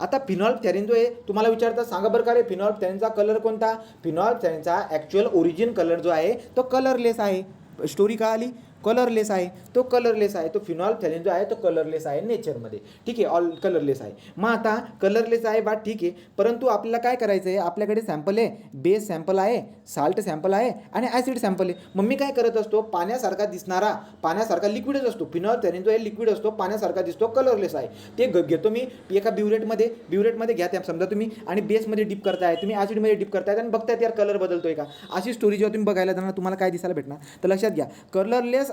आता फिनॉल्फथॅलीन जो आहे तुम्हाला विचारतात सांगा बरं का रे फिनॉल्फथॅलीनचा कलर कोणता. फिनॉल्फथॅलीनचा ॲक्च्युअल ओरिजिन कलर जो आहे तो कलरलेस आहे. स्टोरी का आली, कलरलेस आहे, तो कलरलेस आहे. तो फिनॉल्फथॅलीन जो आहे तो कलरलेस आहे नेचरमध्ये. ठीक आहे, ऑल कलरलेस आहे. मग आता कलरलेस आहे बा ठीक आहे, परंतु आपल्याला काय करायचं आहे, आपल्याकडे सॅम्पल आहे, बेस सॅम्पल आहे, साल्ट सॅम्पल आहे आणि ॲसिड सॅम्पल आहे. मग मी काय करत असतो, पाण्यासारखा दिसणारा, पाण्यासारखा लिक्विडच असतो फिनॉल्फथॅलीन जो आहे लिक्विड असतो, पाण्यासारखा दिसतो, कलरलेस आहे. ते घेतो मी एका ब्युरेटमध्ये घ्या त्या समजा तुम्ही आणि बेसमध्ये डिप करताय, तुम्ही ॲसिडमध्ये डिप करताय आणि बघतायत यार कलर बदलतोय का. अशी स्टोरी जेव्हा तुम्ही बघायला जाणार तुम्हाला काय दिसायला भेटणार, तर लक्षात घ्या कलरलेस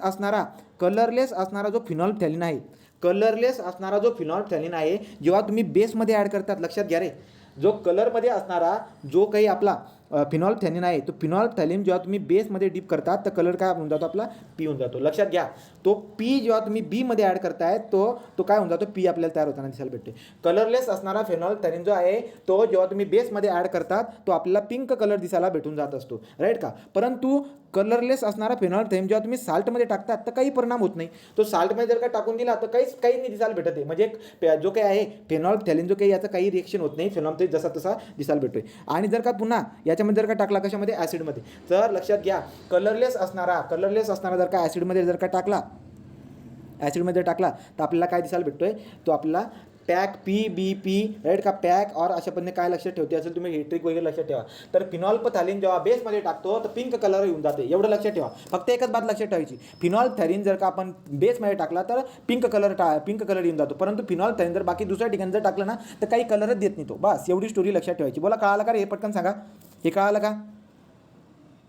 असणारा जो फिनॉल्फथॅलीन आहे, कलरलेस असणारा जो फिनॉल्फथॅलीन आहे जेव्हा तुम्ही बेसमध्ये ॲड करतात, लक्षात घ्या रे, जो कलरमध्ये असणारा जो काही आपला फिनॉल्फथॅलीन आहे तो फिनॉल्फथॅलीन जेव्हा तुम्ही बेसमध्ये डीप करतात तर कलर काय होऊन जातो आपला पी होऊन जातो. लक्षात घ्या, तो पी जेव्हा तुम्ही बीमध्ये ॲड करताय तो काय होऊन जातो, पी आपल्याला तयार होताना दिसायला भेटते. कलरलेस असणारा फिनॉल्फथॅलीन जो आहे तो जेव्हा तुम्ही बेसमध्ये ॲड करतात तो आपल्याला पिंक कलर दिसायला भेटून जात असतो, राईट का. परंतु कलरलेस असणारा फिनॉल्फथॅलीन जेव्हा तुम्ही साल्टमध्ये टाकतात तर काही परिणाम होत नाही. तो साल्टमध्ये जर का टाकून दिला तर काही नाही दिसायला भेटत आहे. म्हणजे जो काही आहे फिनॉल्फथॅलीन जो काही याचं काही रिएक्शन होत नाही, फिनॉल्फथॅलीन जसा तसा दिसायला भेटतोय. आणि जर का पुन्हा याच्यामध्ये जर का टाकला कशामध्ये, ॲसिडमध्ये, तर लक्षात घ्या कलरलेस असणारा जर का ॲसिडमध्ये जर का टाकला तर आपल्याला काय दिसायला भेटतोय, तो आपल्याला पॅक PBP, राईट का, पॅक और अशा पद्धतीने काय लक्षात ठेवते असेल तुम्ही, हे ट्रिक वगैरे लक्षात ठेवा. तर फिनॉल्फथॅलीन जेव्हा बेसमध्ये टाकतो तर पिंक कलर येऊन जाते, एवढं लक्षात ठेवा. फक्त एकच बात लक्षात ठेवायची, फिनॉल्फथॅलीन जर का आपण बेसमध्ये टाकला तर पिंक कलर येऊन जातो, परंतु फिनॉल्फथॅलीन जर बाकी दुसऱ्या ठिकाणी जर टाकलं ना तर काही कलरच देत नाही तो. बस एवढी स्टोरी लक्षात ठेवायची. बोला कळालं का रे, हे पटकन सांगा, हे कळालं का.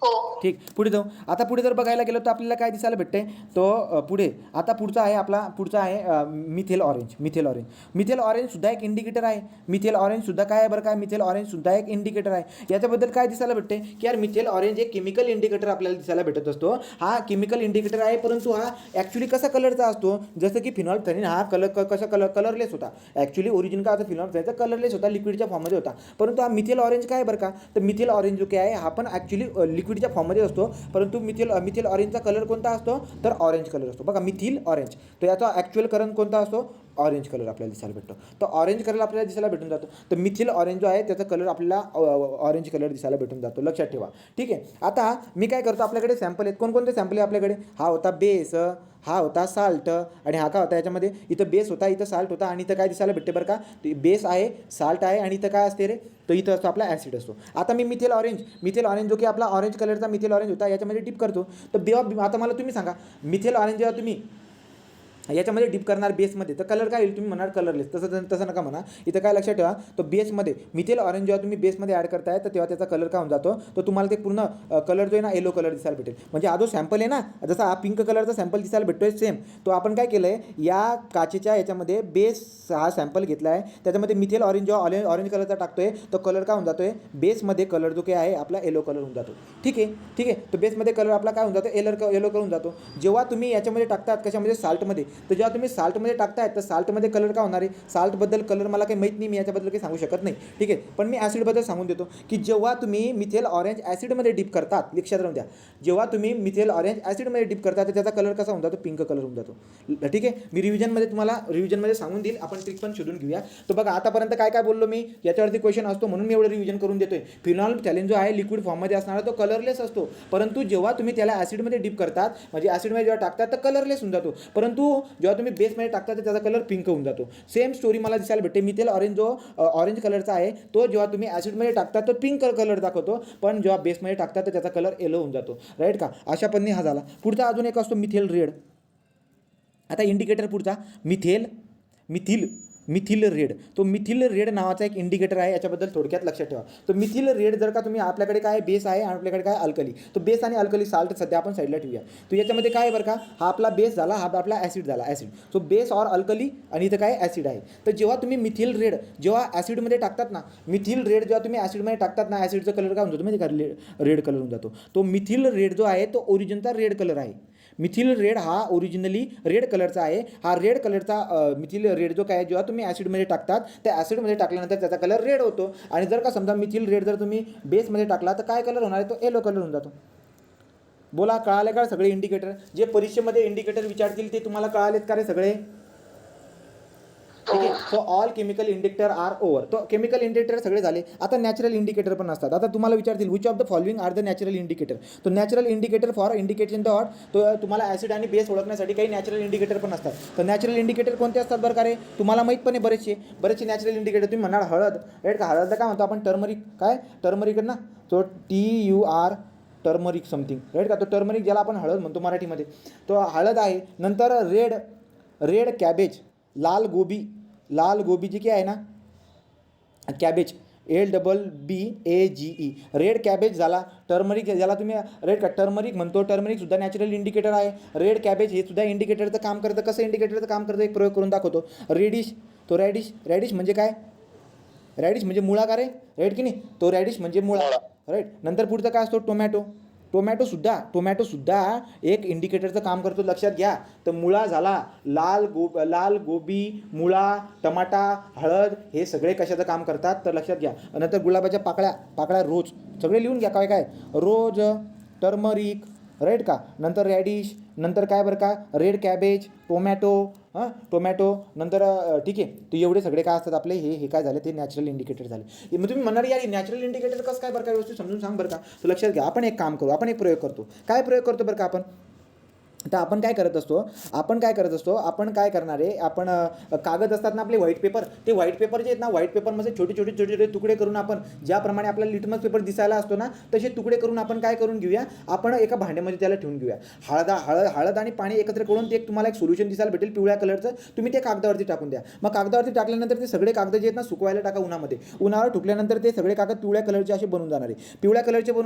हो. ठीक, पुढे जाऊ. आता पुढे जर बघायला गेलो तर आपल्याला काय दिसायला भेटते, तो पुढे आता पुढचा आहे मिथेल ऑरेंज सुद्धा एक इंडिकेटर आहे. मिथेल ऑरेंज सुद्धा काय आहे बरं काय, मिथेल ऑरेंज सुद्धा एक इंडिकेटर आहे. याच्याबद्दल काय दिसायला भेटते की यार मिथेल ऑरेंज एक केमिकल इंडिकेटर आपल्याला दिसायला भेटत असतो. हा केमिकल इंडिकेटर आहे, परंतु हा ॲक्च्युली कसा कलरचा असतो, जसं की फिनॉल्फथॅलीन हा कलरलेस होता. ॲक्च्युली ओरिजिन का फिनॉल्फथॅलीनचा कलरलेस होता, लिक्विडच्या फॉर्ममध्ये होता. परंतु हा मिथेल ऑरेंज काय बरं का, तर मिथेल ऑरेंज जो काय आहे हा पण ॲक्च्युली लिक्विडच्या फॉर्ममध्ये असतो, परंतु मिथेल ऑरेंजचा कलर कोणता असतो, तर ऑरेंज कलर असतो. बघा मिथिल ऑरेंज, तर याचा ॲक्च्युअल कलर कोणता असतो, ऑरेंज कलर आपल्याला दिसायला भेटतो. तर ऑरेंज कलर आपल्याला दिसायला भेटून जातो. तर मिथिल ऑरेंज जो आहे त्याचा कलर आपल्याला ऑरेंज कलर दिसायला भेटून जातो, लक्षात ठेवा. ठीक आहे, आता मी काय करतो, आपल्याकडे सॅम्पल आहेत, कोणकोणते सॅम्पल आहे आपल्याकडे, हा होता बेस, हा होता साल्ट आणि हा काय होता, याच्यामध्ये इथं बेस होता, इथं साल्ट होता आणि इथं काय दिसायला भेटते बरं का, बेस आहे, साल्ट आहे आणि इथं काय असते रे, तर इथं असतो आपला ॲसिड असतो. आता मी मिथेल ऑरेंज जो की आपला ऑरेंज कलरचा मिथेल ऑरेंज होता याच्यामध्ये डिप करतो. तर आता मला तुम्ही सांगा, मिथेल ऑरेंज जेव्हा तुम्ही याच्यामध्ये डिप करणार बेसमध्ये तर कलर काय येईल, तुम्ही म्हणाल कलरलेस, तसं नका म्हणा. इथं काय लक्षात ठेवा, तो बेसमध्ये मिथेल ऑरेंज जेव्हा तुम्ही बेसमध्ये ॲड करताय तर तेव्हा त्याचा कलर काय होऊन जातो, तर तुम्हाला ते पूर्ण कलर जो आहे ना येलो कलर दिसायला भेटेल. म्हणजे हा जो सॅम्पल आहे ना, जसा हा पिंक कलरचा सॅम्पल दिसायला भेटतोय सेम, तो आपण काय केलं आहे, या काचेच्या याच्यामध्ये बेस हा सॅम्पल घेतला आहे, त्याच्यामध्ये मिथेल ऑरेंज जेव्हा ऑरेंज कलरचा टाकतोय तो कलर काय होऊन जातोय, बेसमध्ये कलर जो काय आहे आपला येलो कलर होऊन जातो. ठीक आहे, तो बेसमध्ये कलर आपला काय होऊन जातो, येलो कलर होऊन जातो. जेव्हा तुम्ही याच्यामध्ये टाकतात कशामध्ये, साल्टमध्ये, तर जेव्हा तुम्ही साल्टमध्ये टाकताय तर साल्टमध्ये कलर काय होणार आहे, साल्टबद्दल कलर मला काही माहीत नाही, मी याच्याबद्दल काही सांगू शकत नाही. ठीक आहे, पण मी ॲसिडबद्दल सांगून देतो की जेव्हा तुम्ही मिथेल ऑरेंज ॲसिडमध्ये डिप करतात, लक्षात राहून द्या, जेव्हा तुम्ही मिथेल ऑरेंज ॲसिडमध्ये डिप करता तर त्याचा कलर कसा होऊन जातो, पिंक कलर होऊन जातो. ठीक आहे, मी रिव्हिजनमध्ये सांगून देईल, आपण ट्रिक पण शोधून घेऊया. तर बघा आतापर्यंत काय बोललो मी, याच्यावरती क्वेश्चन असतो म्हणून मी एवढं रिव्हिजन करून देतोय. फिनॉल्फथॅलीन जो आहे लिक्विड फॉर्ममध्ये असणारा तो कलरलेस असतो, परंतु जेव्हा तुम्ही त्याला ॲसिडमध्ये डिप करतात, म्हणजे ॲसिडमध्ये जेव्हा टाकतात तर कलरलेस होऊन जातो, परंतु जेव्हा तुम्ही बेसमध्ये टाकतात तर त्याचा कलर पिंक होऊन जातो. सेम स्टोरी मला दिसायला भेटते. मिथेल ऑरेंज जो ऑरेंज कलरचा आहे तो जेव्हा तुम्ही ॲसिडमध्ये टाकतात तो पिंक कलर दाखवतो, पण जेव्हा बेसमध्ये टाकतात तर त्याचा कलर येलो होऊन जातो, राईट का. अशा पद्धतीने हा झाला. पुढचा अजून एक असतो मिथेल रेड. आता इंडिकेटर पुढचा मिथिल रेड. तो मिथिल रेड नावाचा एक इंडिकेटर आहे, याच्याबद्दल थोडक्यात लक्षात ठेवा. तो मिथिल रेड जर का तुम्ही, आपल्याकडे काय बेस आहे आणि आपल्याकडे काय अल्कली, तो बेस आणि अल्कली साल्ट सध्या आपण साईडला ठेवूया. तो याच्यामध्ये काय आहे बरं का, हा आपला बेस झाला, हा आपला ॲसिड झाला, सो बेस और अल्कली आणि इथं काय ॲसिड आहे. तर जेव्हा तुम्ही मिथिल रेड जेव्हा ॲसिडमध्ये टाकतात ना, मिथिल रेड जेव्हा तुम्ही ॲसिडमध्ये टाकतात ना, ॲसिडचा कलर काय होऊन जातो माहिती का, रेड कलर होऊन जातो. तो मिथिल रेड जो आहे तो ओरिजिनचा रेड कलर आहे. मिथिल रेड हा ओरिजिनली रेड कलरचा आहे. हा रेड कलरचा मिथिल रेड जो काय जेव्हा तुम्ही ॲसिडमध्ये टाकतात त्या ॲसिडमध्ये टाकल्यानंतर त्याचा कलर रेड होतो. आणि जर का समजा मिथिल रेड जर तुम्ही बेसमध्ये टाकला तर काय कलर होणार आहे, तो येलो कलर होऊन जातो. बोला कळाले का सगळे इंडिकेटर, जे परीक्षेमध्ये इंडिकेटर विचारतील ते तुम्हाला कळालेत का रे सगळे. ठीक आहे. So all chemical indicator are over. तो केमिकल इंडिकेटर सगळे झाले. आता नॅचरल इंडिकेटर पण असतात. आता तुम्हाला विचारतील which of the following are the natural indicator. तो natural indicator for indication the hot. तो तुम्हाला ॲसिड आणि बेस ओळखण्यासाठी काही नॅचरल इंडिकेटर पण असतात. तर नॅचरल इंडिकेटर कोणते असतात बरं का रे, तुम्हाला माहीत पण आहे बरेचसे नॅचरल इंडिकेटर. तुम्ही म्हणाल हळद, राईट का, हळदला काय म्हणतो आपण, टर्मरिक. काय टर्मरिक ना, तो TUR टर्मरिक समथिंग, राईट का, तो टर्मरिक ज्याला आपण हळद म्हणतो मराठीमध्ये, तो हळद आहे. नंतर रेड कॅबेज, लाल गोबी जी काय आहे ना, कॅबेज, LBBAGE, रेड कॅबेज झाला. टर्मरिक ज्याला तुम्ही रेड का टर्मरिक म्हणतो, टर्मरिक सुद्धा नॅचरल इंडिकेटर आहे. रेड कॅबेज हे सुद्धा इंडिकेटरचं काम करतं. कसं इंडिकेटरचं काम करतं एक प्रयोग करून दाखवतो. रेडिश, तो रॅडिश म्हणजे काय, रॅडिश म्हणजे मुळा का रे, राईट की नाही, तो रॅडिश म्हणजे मुळा, राईट. नंतर पुढचं काय असतो, टोमॅटो सुद्धा एक इंडिकेटरचं काम करतो, लक्षात घ्या. तर मुळा झाला, लाल गोबी, मुळा, टमाटा, हळद हे सगळे कशाचं काम करतात तर लक्षात घ्या. नंतर गुलाबाच्या पाकळ्या रोज, सगळे लिहून घ्या काय रोज, टर्मरिक, राईट का, नंतर रॅडिश, नंतर काय बरं का, रेड कॅबेज, टोमॅटो, नंतर ठीक आहे. तर एवढे सगळे काय असतात आपले, हे काय झाले, ते नॅचरल इंडिकेटर झाले. मग तुम्ही म्हणाल यार नॅचरल इंडिकेटर कसं काय बरं का, व्यवस्थित समजून सांग बरं का. तर लक्षात घ्या, आपण एक काम करू, आपण एक प्रयोग करतो. काय प्रयोग करतो बरं का आपण, तर आपण काय करत असतो, आपण काय करणार आहे, आपण कागद असतात ना आपले व्हाईट पेपर, ते व्हाईट पेपर जे आहेत ना, व्हाईट पेपरमध्ये छोटे तुकडे करून आपण ज्याप्रमाणे आपल्याला लिटमस पेपर दिसायला असतो ना, तसे तुकडे करून आपण काय करून घेऊया, आपण एका भांड्यामध्ये त्याला ठेवून घेऊया. हळद आणि पाणी एकत्र करून ते तुम्हाला एक सोल्युशन दिसायला भेटेल पिवळ्या कलरचं. तुम्ही ते कागदावरती टाकून द्या. मग कागदावरती टाकल्यानंतर ते सगळे कागद जे आहेत ना सुकवायला टाका उन्हावर ठुकल्यानंतर ते सगळे कागद पिवळ्या कलरचे असे बनून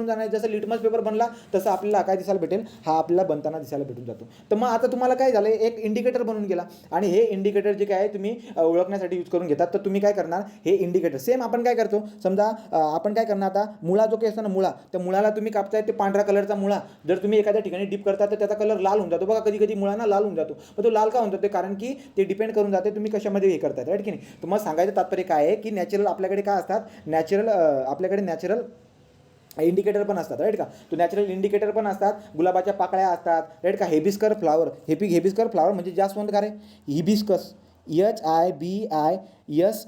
जाणारे, जसं लिटमस पेपर बनला तसं आपल्याला काय दिसायला भेटेल, हा आपल्याला बनताना दिसायला भेटून जातो. तर मग आता तुम्हाला काय झालं, एक इंडिकेटर बनून गेला. आणि हे इंडिकेटर जे काय आहे तुम्ही ओळखण्यासाठी यूज करून घेतात. तर तुम्ही काय करणार, हे इंडिकेटर सेम आपण काय करतो, समजा आपण काय करणार, आता मुळा जो काही असतो ना, मुळा, त्या मुळाला तुम्ही कापताय, ते पांढऱ्या कलरचा मुळा जर तुम्ही एखाद्या ठिकाणी डिप करता तर त्याचा कलर लाल होऊन जातो बघा. कधी मुळा ना लाल होऊन जातो. मग तो लाल का होऊन जातो, कारण की ते डिपेंड करून जाते तुम्ही कशामध्ये हे करताय, राईट की नाही. तर मग सांगायचं तात्पर्य काय आहे की नॅचरल आपल्याकडे काय असतात, आपल्याकडे नॅचरल इंडिकेटर पण असतात, राईट का. तो नॅचरल इंडिकेटर पण असतात. गुलाबाच्या पाकळ्या असतात, राईट का. हेबिस्कर फ्लावर म्हणजे जास्वंद का रे, हिबिस्कस, HIBIS,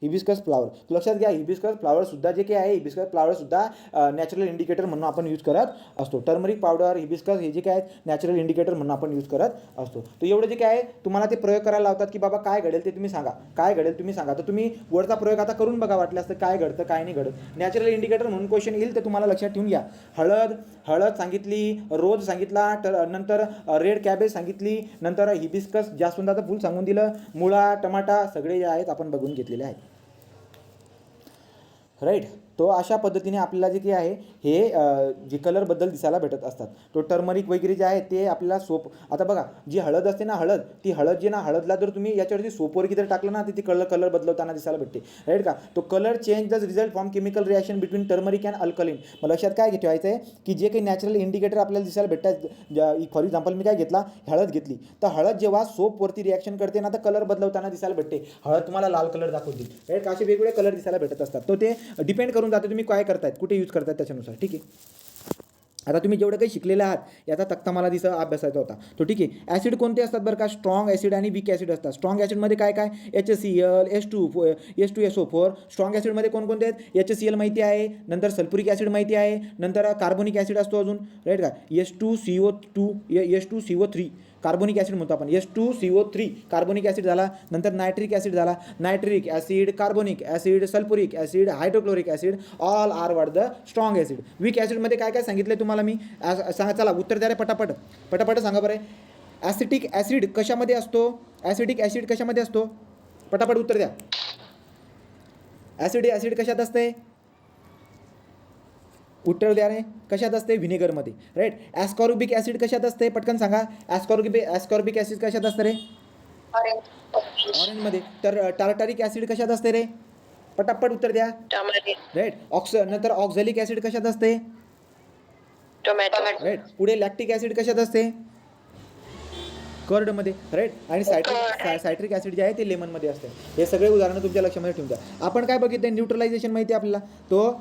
हिबिस्कस फ्लावर. लक्षात घ्या, हिबिस्कस फ्लावर सुद्धा जे काही आहे, हिबिस्कस फ्लावर सुद्धा नॅचरल इंडिकेटर म्हणून आपण यूज करत असतो. टर्मरिक पावडर, हिबिस्कस हे जे काय आहेत नॅचरल इंडिकेटर म्हणून आपण यूज करत असतो. तर एवढं जे काय आहे तुम्हाला ते प्रयोग करायला लावतात की बाबा काय घडेल ते तुम्ही सांगा. तर तुम्ही वरचा प्रयोग आता करून बघा, वाटलं असतं काय घडतं काय नाही घडत. नॅचरल इंडिकेटर म्हणून क्वेश्चन येईल, तर तुम्हाला लक्षात ठेवून घ्या. हळद सांगितली, रोज सांगितला, नंतर रेड कॅबेज सांगितली, नंतर हिबिस्कस जास्वंदाचं फूल सांगून दिलं, मुळा, टमाटा सगळे जे आहेत आपण बघून घेतलेले आहेत, राईट. तो अशा पद्धतीने आपल्याला जे काही आहे हे जे कलरबद्दल दिसायला भेटत असतात. तो टर्मरिक वगैरे जे आहे ते आपल्याला सोप, आता बघा जी हळद असते ना, ती हळद जी ना, हळदला जर तुम्ही याच्यावरती सोपवरती जर टाकलं ना, ती कलर बदलवताना दिसायला भेटते, राईट का. तो colour change the result from chemical reaction between turmeric and alkaline. मग लक्षात काय ठेवायचं आहे की जे काही नॅचरल इंडिकेटर आपल्याला दिसायला भेटतात, फॉर एक्झाम्पल मी काय घेतला, हळद घेतली, तर हळद जेव्हा सोपवरती रिॲक्शन करते ना, तर कलर बदलवताना दिसायला भेटते. हळद तुम्हाला लाल कलर दाखवतील, राईट का. असे वेगवेगळे कलर दिसायला भेटत असतात. तो ते डिपेंड करून जाते तुम्ही काय करतायत, कुठे यूज करतायत त्याच्यानुसार, ठीक आहे. आता तुम्ही जेवढं काही शिकलेले आहात याचा तक्ता मला अभ्यासायचा होता, तो ठीक आहे. ॲसिड कोणते असतात बरं का, स्ट्रॉंग ॲसिड आणि वीक ॲसिड असतात. स्ट्रॉंग ॲसिडमध्ये काय HCl, H2SO4. स्ट्रॉंग ॲसिडमध्ये कोणकोणते आहेत, HCl माहिती आहे, नंतर सल्फ्युरिक ॲसिड माहिती आहे, नंतर कार्बोनिक ॲसिड असतो अजून, राईट का. H2CO3 कार्बोनिक ॲसिड म्हणतो आपण, H2CO3 कार्बोनिक ॲसिड झाला. नंतर नायट्रिक ॲसिड झाला, nitric acid, carbonic acid, sulphuric acid, hydrochloric acid, all are were the strong acid. Weak ॲसिडमध्ये काय सांगितलं तुम्हाला मी, सांगा, चला उत्तर द्या रे पटापट सांगा बरं. ॲसिटिक ॲसिड कशामध्ये असतो, पटापट उत्तर द्या. ॲसिड कशात असते, उत्तर द्या रे, कशात असते, व्हिनेगरमध्ये, राईट. ॲस्कॉर्बिक ॲसिड कशात असते, पटकन सांगा. ॲस्कॉर्बिक ॲसिड कशात असते रे, ऑरेंजमध्ये. तर टार्टारिक ॲसिड कशात असते रे, पटापट उत्तर द्या, राईट. नंतर ऑक्झॅलिक ॲसिड कशात असते, टोमॅटो, राईट. पुढे लॅक्टिक ॲसिड कशात असते, कर्डमध्ये, राईट. आणि सायट्रिक ॲसिड जे आहे ते लेमनमध्ये असते. हे सगळे उदाहरणं तुमच्या लक्षामध्ये ठेवून द्या. आपण काय बघितलं, न्यूट्रलायझेशन माहिती आहे आपल्याला. तो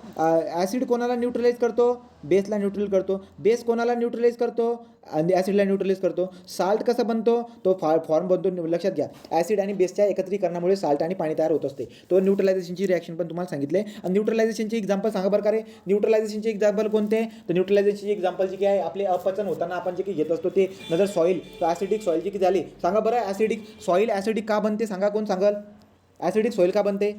ॲसिड कोणाला न्यूट्रलाइज करतो, बेसला न्यूट्रल करतो. बेस कोणाला न्यूट्रलाइज करतो, आणि ॲसिडला न्यूट्रलाइज करतो. साल्ट कसा बनतो, तो फॉर्म बनतो, लक्षात घ्या, ॲसिड आणि बेसच्या एकत्रीकरणामुळे साल्ट आणि पाणी तयार होत असते. तो न्यूट्रलायझेशनची रिॲक्शन पण तुम्हाला सांगितले. आणि न्यूट्रलायझेशनची एक्झाम्पल सांगा बरं का रे. न्यूट्रलायझेशनचे एक्झाम्पल कोणते, तर न्यूट्रलायझेशनची एक्झाम्पल जी काय आपले अपचन होताना आपण जे काही घेत असतो ते, नंतर सॉईल, तर ॲसिडिक सॉईल जी की झाली, सांगा बरं ॲसिडिक सॉईल ॲसिडिक का बनते, सांगा कोण सांगाल, ॲसिडिक सॉईल का बनते.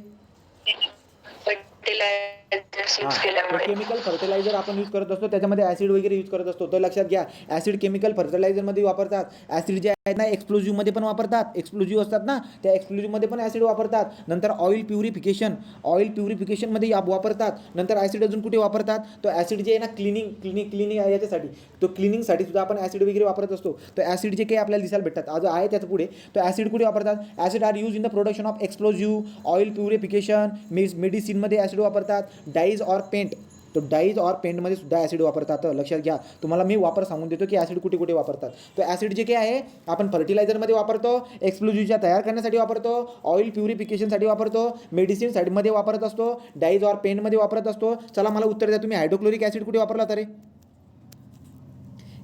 केमिकल फर्टिलायझर आपण यूज करत असतो, त्याच्यामध्ये ॲसिड वगैरे यूज करत असतो, तर लक्षात घ्या ॲसिड केमिकल फर्टिलायझरमध्ये वापरतात. ॲसिड जे आहेत ना एक्सप्लोजिव्हमध्ये पण वापरतात, एक्सप्लोजिव्ह असतात ना, त्या एक्सप्लोजिव्हमध्ये पण ॲसिड वापरतात. नंतर ऑइल प्युरिफिकेशनमध्ये वापरतात. नंतर ॲसिड अजून कुठे वापरतात, तो ॲसिड जे आहे ना क्लिनिंग याच्यासाठी, तो क्लिनिंगसाठी सुद्धा आपण ॲसिड वगैरे वापरत असतो. तर ॲसिड जे काही आपल्याला दिसायला भेटतात आज आहे त्याचं पुढे, तो ॲसिड कुठे वापरतात, acid are use in the production of explosive, oil purification, मेडिसिनमध्ये ॲसिड वापरतात, डाईज ऑर पेंट, तो डाईज ऑर पेंटमध्ये सुद्धा ॲसिड वापरतात. लक्षात घ्या, तुम्हाला मी वापर सांगून देतो की ॲसिड कुठे कुठे वापरतात. तो ॲसिड जे काही आहे आपण फर्टिलायझरमध्ये वापरतो, एक्सप्लोजिव्हच्या तयार करण्यासाठी वापरतो, ऑइल प्युरिफिकेशनसाठी वापरतो, मेडिसिनसाठीमध्ये वापरत असतो, डाईज ऑर पेंटमध्ये वापरत असतो. चला मला उत्तर द्या तुम्ही, हायड्रोक्लोरिक ॲसिड कुठे वापरला तरी,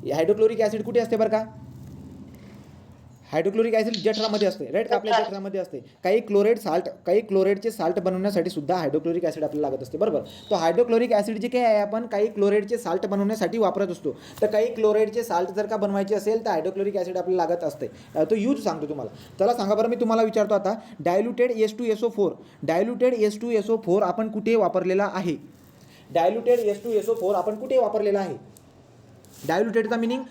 हायड्रोक्लोरिक ॲसिड कुठे असते बरं का, हायड्रोक्लोरिक ॲसिड जठरामध्ये असते, राईट, आपल्या जठरामध्ये असते. काही क्लोराईडचे साल्ट बनवण्यासाठी सुद्धा हायड्रोक्लोरिक ॲसिड आपल्याला लागत असते, बरोबर. तो हायड्रोक्लोरिक ॲसिड जे काही आहे आपण काही क्लोराईडचे साल्ट बनवण्यासाठी वापरत असतो. तर काही क्लोराईडचे साल्ट जर का बनवायचे असेल तर हायड्रोक्लोरिक ॲसिड आपल्याला लागत असते. तो यूज सांगतो तुम्हाला. चला सांगा बरं, मी तुम्हाला विचारतो आता, डायल्युटेड H2SO4 आपण कुठे वापरलेला आहे, डायल्युटेड H2SO4 आपण कुठे वापरलेला आहे. डायल्युटेडचा मिनिंग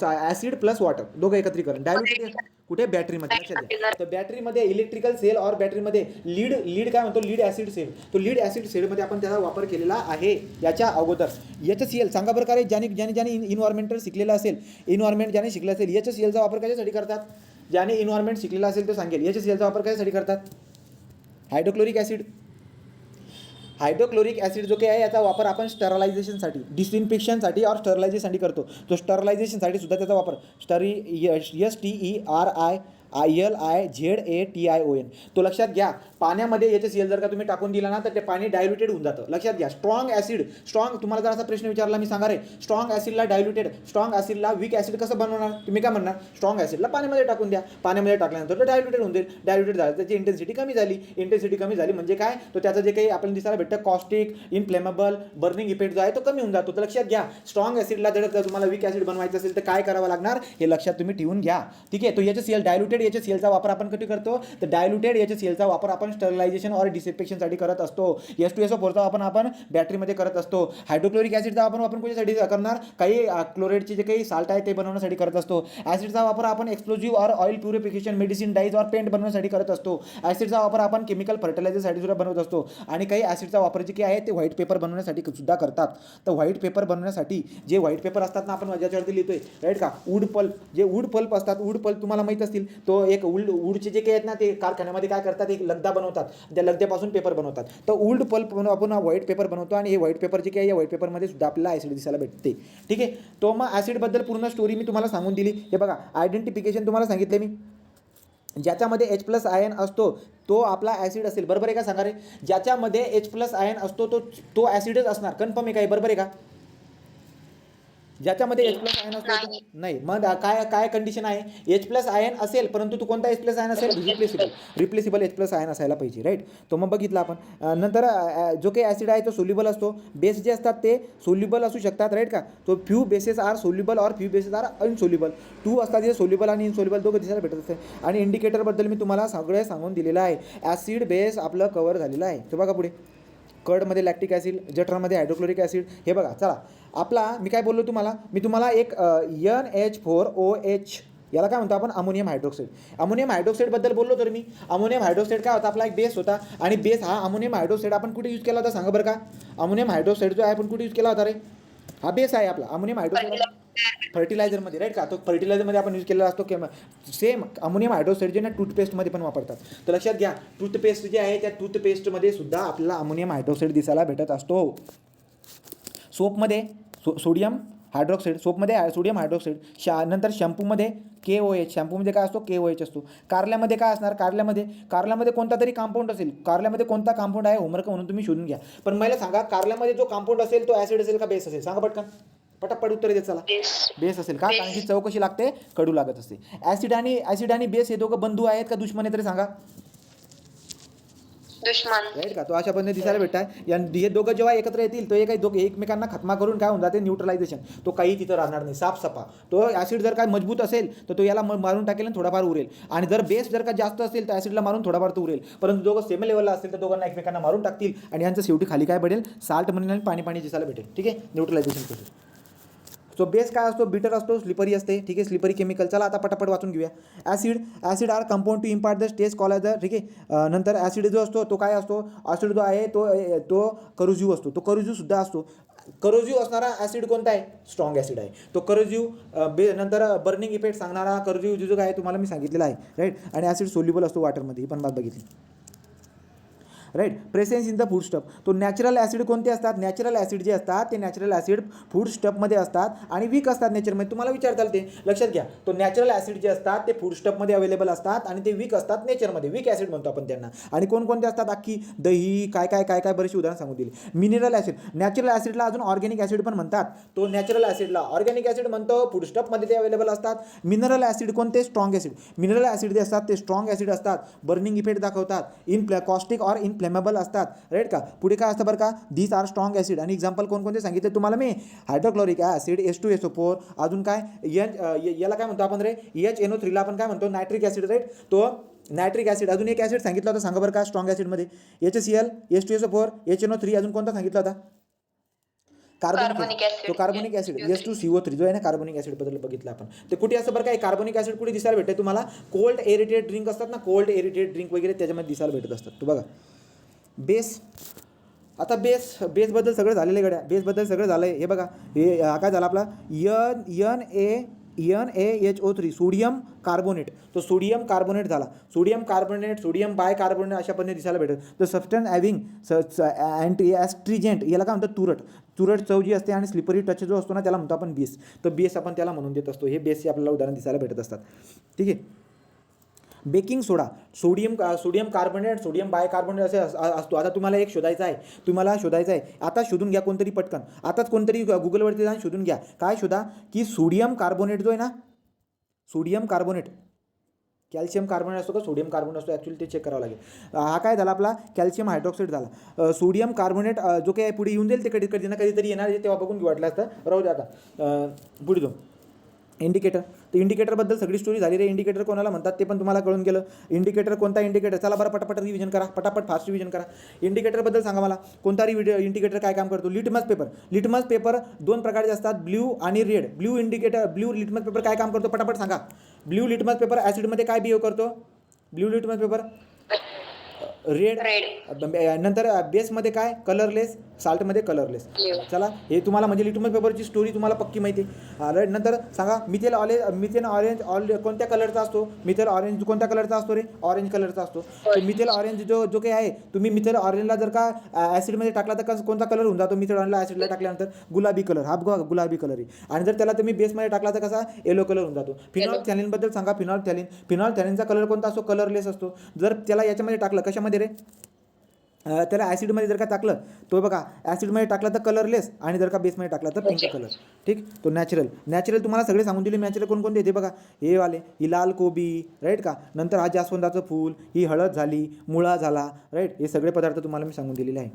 ॲसिड प्लस वॉटर दोघं एकत्रीकरण. डायल्युटेड कुठे, बॅटरीमध्ये, लक्षात घ्या. तर बॅटरीमध्ये इलेक्ट्रिकल सेल और बॅटरीमध्ये लीड काय म्हणतो, लीड ॲसिड सेल, तो लीड ॲसिड सेलमध्ये आपण त्याचा वापर केलेला आहे. याच्या अगोदर HCl सांगा बरं का रे, ज्याने इन्व्हायरमेंटल शिकलेलं असेल, ज्याने शिकलं असेल, HClचा वापर कशासाठी करतात, ज्याने इन्व्हायरमेंट शिकलेला असेल तो सांगेल. HClचा वापर कशासाठी करतात, हायड्रोक्लोरिक ॲसिड जो काही आहे याचा वापर आपण स्टरलायझेशनसाठी, डिसइन्फेक्शनसाठी और स्टरलायझेशनसाठी करतो. तो स्टरलायझेशनसाठी सुद्धा त्याचा वापर STERILIZATION, तो लक्षात घ्या. पाण्यामध्ये HCl जर का तुम्ही टाकून दिला ना तर ते पाणी डायल्युटेड होऊन जातं. लक्षात घ्या, स्ट्रॉंग तुम्हाला जर असा प्रश्न विचारला, मी सांगा रे, स्ट्रॉंग ॲसिडला वीक ॲसिड कसं बनवणार, तुम्ही काय म्हणणार, स्ट्रॉंग ॲसिडला पाण्यामध्ये टाकून द्या, पाण्यामध्ये टाकल्यानंतर तो डायल्युटेड होऊन जाईल. डायल्युटेड झालं त्याची इंटेन्सिटी कमी झाली म्हणजे काय, तो त्याचं जे काही आपल्याला दिसायला भेटतं कॉस्टिक, इनफ्लेमेबल, बर्निंग इफेक्ट जो आहे तो कमी होऊन जातो. तर लक्षात घ्या, स्ट्रॉंग ॲसिडला जर तुम्हाला वीक ॲसिड बनवायचं असेल तर काय करावं लागणार हे लक्षात तुम्ही ठेवून घ्या. ठीक आहे. तो HCl डायल्युटेड HClचा वापर आपण कुठे करतो, तर डायल्युटेड HClचा वापर आपण स्टरलायझेशन और डिसइन्फेक्शनसाठी करत असतो. H2SO4चा वापर आपण बॅटरीमध्ये करत असतो. हायड्रोक्लोरिक ॲसिडचा वापर आपण कुठेसाठी करणार, काही क्लोराईडचे जे काही साल्ट आहे ते बनवण्यासाठी करत असतो. ॲसिडचा वापर आपण एक्सप्लोजिव्ह और ऑइल प्युरिफिकेशन, मेडिसिन, डाईज और पेंट बनवण्यासाठी करत असतो. ॲसिडचा वापर आपण केमिकल फर्टिलायझरसाठी सुद्धा बनवत असतो. आणि काही ॲसिडचा वापर जे काही आहे ते व्हाईट पेपर बनवण्यासाठी सुद्धा करतात. तर व्हाईट पेपर बनवण्यासाठी जे व्हाईट पेपर असतात ना आपण ज्याच्यावरती लिहितोय, राईट का, वूड पल्प असतात. वूड पल्प तुम्हाला माहीत असतील, तो एक वूडचे जे काही आहेत ना ते कारखान्यामध्ये काय करतात, एक लगदा बनवतात, त्या लगद्यापासून पेपर बनवतात. तर वूड पल्प आपण व्हाईट पेपर बनवतो आणि हे व्हाईट पेपर जे काही या व्हाईट पेपरमध्ये सुद्धा आपल्याला ॲसिड दिसायला भेटते. ठीक आहे. तो मग ॲसिडबद्दल पूर्ण स्टोरी मी तुम्हाला सांगून दिली. हे बघा, आयडेंटिफिकेशन तुम्हाला सांगितले मी, ज्याच्यामध्ये H+ आयन असतो तो आपला ॲसिड असेल, बरोबर आहे का, सांगा रे, ज्याच्यामध्ये H+ आयन असतो तो ॲसिडच असणार, कन्फर्म आहे काय, बरोबर आहे का, ज्याच्यामध्ये H+ आयन असतो नाही, मग काय कंडिशन आहे, H+ आयन असेल परंतु तो कोणता H+ आयन असेल, रिप्लेसिबल H+ आयन असायला पाहिजे, राईट. तो मग बघितला आपण. नंतर जो काही ॲसिड आहे तो सोल्युबल असतो, बेस जे असतात ते सोल्युबल असू शकतात, राईट का. तो फ्यू बेसेस आर सोल्युबल और फ्यू बेसेस आर अनसोल्युबल, 2 असतात जे सोल्युबल आणि इनसोल्युबल दोघं दिसायला भेटत असते. आणि इंडिकेटरबद्दल मी तुम्हाला सगळे सांगून दिलेलं आहे. ॲसिड बेस आपलं कव्हर झालेलं आहे. तो बघा पुढे, कर्डमध्ये लॅक्टिक ॲसिड, जठरामध्ये हायड्रोक्लोरिक ॲसिड. हे बघा, चला आपला मी काय बोललो तुम्हाला, मी तुम्हाला एक NH4OH याला काय म्हणतो आपण, अमोनियम हायड्रोक्साईड. अमोनियम हायड्रोक्साईडबद्दल बोललो तर मी, अमोनियम हायड्रोक्साईड काय होता, आपला एक बेस होता. आणि बेस हा अमोनियम हायड्रोक्साईड आपण कुठे यूज केला होता सांगा बरं का, अमोनियम हायड्रोक्साईड जो आहे आपण कुठे यूज केला होता रे, हा बेस आहे आपला अमोनियम हायड्रोक्साईड फर्टिलायझरमध्ये, राईट का. तो फर्टिलायझरमध्ये आपण यूज केलेला असतो. सेम अमोनियम हायड्रोक्साईड जे ना टूथपेस्टमध्ये पण वापरतात. तर लक्षात घ्या, टूथपेस्ट जे आहे त्या टूथपेस्टमध्ये सुद्धा आपल्याला अमोनियम हायड्रोक्साईड दिसायला भेटत असतो. सोपमध्ये सोडियम हायड्रोक्साईड, सोपमध्ये सोडियम हायड्रोक्साईड. नंतर शॅम्पूमध्ये KOH, शॅम्पूमध्ये काय असतो, KOH असतो. कारल्यामध्ये काय असणार, कारल्यामध्ये कोणता तरी कंपाऊंड असेल. कारल्यामध्ये कोणता कंपाऊंड आहे होमवर्क म्हणून तुम्ही शोधून घ्या. पण मला सांगा, कारल्यामध्ये जो कंपाऊंड असेल तो ॲसिड असेल का बेस असेल, सांगा पटकन. पटापट उत्तर देत चला. बेस असेल का? कारण की चव कशी लागते? कडू लागत असते. ॲसिड आणि बेस हे दोघं बंधू आहेत का दुश्मन आहे तरी सांगा. दुश्मन. राईट का? तो अशा पद्धतीने दिसायला भेटताय. हे दोघं जेव्हा एकत्र येतील तो दोघे एकमेकांना खतमा करून काय होऊन जाते? न्यूट्रलायझेशन. तो काही तिथं राहणार नाही, साफसफा. तो ॲसिड जर काय मजबूत असेल तर तो याला मारून टाकेल आणि थोडाफार उरेल. आणि जर बेस जर का जास्त असेल तर ॲसिडला मारून थोडाफार तो उरेल. परंतु दोघं सेम लेवलला असतील तर दोघांना एकमेकांना मारून टाकतील आणि यांचं शेवटी खाली काय पडेल? साल्ट म्हणून आणि पाणी पाणी दिसायला भेटेल. ठीक आहे, न्यूट्रलायझेशन प्रोसेस. सो बेस काय असतो? बिटर असतो, स्लिपरी असते. ठीक आहे, स्लिपरी केमिकल. चला आता पटापट वाचून घेऊया. Acid are compound to impart the taste call as ठीक आहे. नंतर ॲसिड जो असतो तो काय असतो? ॲसिड जो आहे तो करोजिव्ह असतो. तो करोजिव्ह सुद्धा असतो. करोजिव्ह असणारा ॲसिड कोणता आहे? स्ट्रॉंग ॲसिड आहे तो करोजिव्ह. नंतर बर्निंग इफेक्ट सांगणारा करोजिव्ह जो काय तुम्हाला मी सांगितलेला आहे. राईट. आणि ॲसिड सोल्युबल असतो वाटरमध्ये, ही पण बात बघितली. Right. Presence in the food stuff. तो नॅचरल ॲसिड कोणते असतात? नॅचरल ॲसिड जे असतात ते नॅचरल ॲसिड फूड स्टफमध्ये असतात आणि वीक असतात नेचरमध्ये. तुम्हाला विचारताल ते लक्षात घ्या. तो नॅचरल ॲसिड जे असतात ते फूड स्टफमध्ये अवेलेबल असतात आणि ते वीक असतात नेचरमध्ये. वीक ॲसिड म्हणतो आपण त्यांना. आणि कोणकोणते असतात? अख्खी दही काय काय काय काय बरेचशी उदाहरण सांगून दिली. Mineral acid. नॅचरल ॲसिडला अजून ऑर्गॅनिक ॲसिड पण म्हणतात. तो नॅचरल ॲसिडला ऑर्गॅनिक ॲसिड म्हणतो, फूड स्टफमध्ये ते अवेलेबल असतात. मिनरल ॲसिड कोणते? Strong acid. मिनरल ॲसिड जे असतात ते स्ट्रॉंग ॲसिड असतात, बर्निंग इफेक्ट दाखवतात, कॉस्टिक ऑर इनफ्लेमेबल असतात. राईट का? पुढे काय असतं बरं का? These are strong acid. आणि एक्झाम्पल कोणकोणते सांगितले तुम्हाला मी? Hydrochloric acid, H2SO4. अजून काय? याला काय म्हणतो आपण रे? HNO3 ला आपण काय म्हणतो? Nitric acid. राईट. तो नायट्रिक ॲसिड. अजून एक ॲसिड सांगितलं होतं, सांगा बरं का? स्ट्रॉंग ॲसिडमध्ये HCl, H2SO4, HNO3. अजून कोणता सांगितला होता? Carbonic acid. तो कार्बोनिक ॲसिड H2CO3 जो आहे ना, कार्बोनिक ॲसिडबद्दल बघितलं आपण. ते कुठे असं बरं का? कार्बोनिक ॲसिड कुठे दिसायला भेटते तुम्हाला? कोल्ड एरिटेड ड्रिंक असतात ना, कोल्ड एरिटेड ड्रिंक वगैरे त्याच्यामध्ये दिसायला भेटत असतात. तो बघा. बेस. आता बेसबद्दल सगळं झालेलं आहे गड्या. बेसबद्दल सगळं झालं आहे. हे बघा, हे काय झालं आपला? NaHO3 sodium carbonate. तो सोडियम कार्बोनेट झाला. सोडियम कार्बोनेट, सोडियम बायकार्बोनेट अशा पद्धतीने दिसायला भेटत. तर सबस्टन्स हॅव्हिंग अँटी ॲस्ट्रिजेंट, याला काय म्हणतात? तुरट चव जी असते आणि स्लिपरी टच जो असतो ना त्याला म्हणतो आपण बेस. तर बेस आपण त्याला म्हणून देत असतो. हे बेसचे आपल्याला उदाहरण दिसायला भेटत असतात. ठीक आहे. बेकिंग सोडा, सोडियम कार्बोनेट, सोडियम बायकार्बोनेट असे असतो. आता तुम्हाला एक शोधायचं आहे. आता शोधून घ्या कोणतरी पटकन. आताच कोणतरी गुगलवरती जाऊन शोधून घ्या. काय शोधा? की सोडियम कार्बोनेट जो आहे ना, सोडियम कार्बोनेट, कॅल्शियम कार्बोनेट असतो का सोडियम कार्बोनेट असतो? ॲक्च्युली ते चेक करावं लागेल. हा काय झाला आपला? कॅल्शियम हायड्रॉक्साईड झाला. सोडियम कार्बोनेट जो काही पुढे येऊन जाईल ते कधीतरी येणार आहे, तेव्हा बघून वाटलं असतं. राहू द्या आता. पुढे जाऊ. इंडिकेटर. तर इंडिकेटरबद्दल सगळी स्टोरी झाली रे. इंडिकेटर कोणाला म्हणतात ते पण तुम्हाला कळून गेलं. इंडिकेटर कोणता? इंडिकेटर. चला बरं पटापट रिव्हिजन करा, पटापट फास्ट रिव्हिजन करा. इंडिकेटरबद्दल सांगा मला. कोणता इंडिकेटर काय काम करतो? लिटमस पेपर 2 प्रकारचे असतात, ब्ल्यू आणि रेड. ब्ल्यू लिटमस पेपर काय काम करतो? पटापट सांगा. ब्ल्यू लिटमस पेपर ॲसिडमध्ये काय बिहेव करतो? Blue litmus paper red. नंतर बेसमध्ये काय? कलरलेस. साल्टमध्ये कलरलेस. चला, हे तुम्हाला म्हणजे लिटमस पेपरची स्टोरी तुम्हाला पक्की माहिती आहे. राईट. नंतर सांगा मिथेन ऑरेंज कोणत्या कलरचा असतो? मिथेन ऑरेंज कोणत्या कलरचा असतो रे? ऑरेंज कलरचा असतो. मिथेन ऑरेंज जो काही आहे, तुम्ही मिथेन ऑरेंजला जर का ॲसिडमध्ये टाकला तर कोणता कलर होऊन जातो? मिथेन ऑरेंजला ॲसिडला टाकल्यानंतर गुलाबी कलर. हा बघा, गुलाबी कलर आहे. आणि जर त्याला तुम्ही बेसमध्ये टाकला तर कसा? येलो कलर होऊन जातो. फिनॉल्फथॅलीनबद्दल सांगा. फिनॉल्फथॅलीनचा कलर कोणता असतो? कलरलेस असतो. जर त्याला याच्यामध्ये टाकलं, कशामध्ये रे? त्याला ॲसिडमध्ये जर का टाकलं, तो बघा ॲसिडमध्ये टाकला तर कलरलेस आणि जर का बेसमध्ये टाकला तर पिंक कलर. ठीक. तो नॅचरल तुम्हाला सगळे सांगून दिले. नॅचरल कोणकोणते येते बघा? हे वाले, ही लाल कोबी. राईट का? नंतर हा जास्वंदाचं फूल, ही हळद झाली, मुळा झाला. राईट. हे सगळे पदार्थ तुम्हाला मी सांगून दिलेले आहे.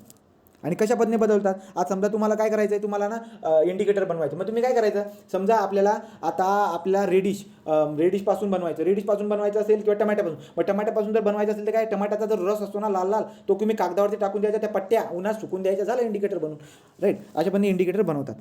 आणि कशा पद्धतीने बदलतात? आज समजा तुम्हाला काय करायचं आहे? तुम्हाला ना इंडिकेटर बनवायचं. मग तुम्ही काय करायचं? समजा आपल्याला आपल्या रेडिशपासून बनवायचं असेल किंवा टमाट्यापासून. मग टमाट्यापासून जर बनवायचं असेल तर काय? टमाट्याचा जर रस असतो ना लाल, तो तुम्ही कागदावरती टाकून द्यायचा, त्या पट्ट्या उन्हात सुकून द्यायच्या, झालं इंडिकेटर बनवून. राईट. अशा पद्धतीने इंडिकेटर बनवतात.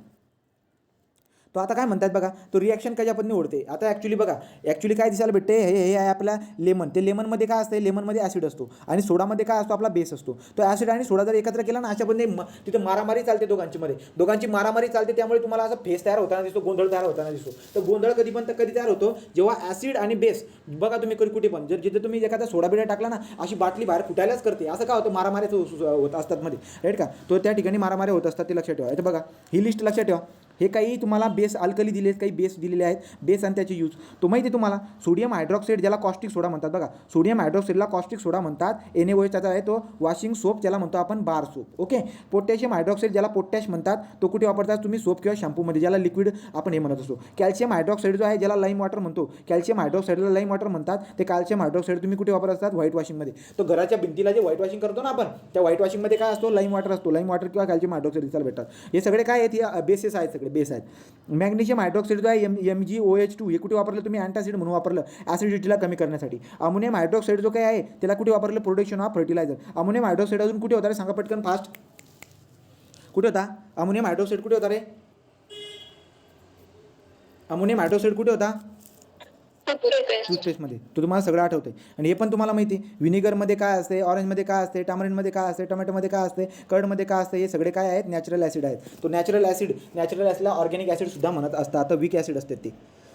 तो आता काय म्हणतात बघा? तो रिॲक्शन कशा पद्धतीने ओढते? आता ॲक्च्युली काय दिसायला भेटते? हे आहे आपला लेमन. ते लेमनमध्ये काय असते? लेमनमध्ये ॲसिड असतो आणि सोडामध्ये काय असतो? आपला बेस असतो. तो ॲसिड आणि सोडा जर एकत्र केला ना, अशा पद्धतीने तिथे मारामारी चालते दोघांची मारामारी चालते. त्यामुळे तुम्हाला असं फेस तयार होताना दिसतो, गोंधळ तयार होताना दिसतो. तर गोंधळ कधी तयार होतो? जेव्हा ॲसिड आणि बेस बघा तुम्ही कुठे पण जिथे तुम्ही एखादा सोडा बिडा टाकला ना, अशी बाटली बाहेर फुटायलाच करते. असं का होतं? मारामारीच होत असतात मध्ये. राईट का? तो त्या ठिकाणी मारामारी होत असतात, ते लक्षात ठेवा. बघा, ही लिस्ट लक्षात ठेवा. हे काही तुम्हाला बेस अल्कली दिले आहेत, काही बेस दिलेले आहेत, बेस आणि त्याचे यूज तो माहिती आहे तुम्हाला. सोडियम हायड्रॉक्साईड ज्याला कॉस्टिक सोडा म्हणतात बघा, सोडियम हायड्रॉक्साईडला कॉस्टिक सोडा म्हणतात. NaOH त्याचा आहे तो वॉशिंग सोप ज्याला म्हणतो आपण बार सोप. ओके. पोटॅशियम हायड्रॉक्साईड ज्याला पोटॅश म्हणतात तो कुठे वापरतात तुम्ही सोप किंवा शॅम्पूमध्ये, ज्याला लिक्विड आपण हे म्हणत असतो. कॅल्शियम हायड्रॉक्साईड जो आहे ज्याला लाईम वॉटर म्हणतो, कॅल्शियम हायड्रॉक्साईडला लाईम वॉटर म्हणतात. ते कॅल्शियम हायड्रॉक्साईड तुम्ही कुठे वापरत असतात व्हाईट वॉशिंगमध्ये. तो घराच्या भिंतीला जे व्हाईट वॉशिंग करतो ना आपण, त्या व्हाईट वॉशिंगमध्ये काय असतो लाईम वॉटर असतो. लाईम वॉटर किंवा कॅल्शियम हायड्रॉक्साईड दिसायला भेटतात. हे सगळे काय आहेत, हे बेसेस आहेत, सगळे बेस आहेत. मॅग्नेशियम हायड्रॉक्साईड जो आहे MgOH2 हे कुठे वापरलं तुम्ही अँटासिड म्हणून वापरलं ॲसिडिटीला कमी करण्यासाठी. अमोनियम हायड्रॉक्साईड जो काय आहे त्याला कुठे वापरलं production of fertilizer. Ammonium hydroxide अजून कुठे होता रे सांगा पटकन फास्ट, कुठे होता अमोनियम हायड्रॉक्साईड, कुठे होता रे अमोनियम हायड्रॉक्साईड, कुठे होता टूथपेस्टमध्ये. तो तुम्हाला सगळं आठवते. आणि हे पण तुम्हाला माहिती आहे विनेगरमध्ये काय असते, ऑरेंजमध्ये काय असते, टामरिनमध्ये काय असते, टोमॅटोमध्ये काय असते, कर्डमध्ये काय असते, हे सगळे काय आहेत नॅचरल ॲसिड आहेत. तो नॅचरल ॲसिडला ऑर्गॅनिक ॲसिडसुद्धा म्हणत असतात. आता वीक ॲसिड असतात ते.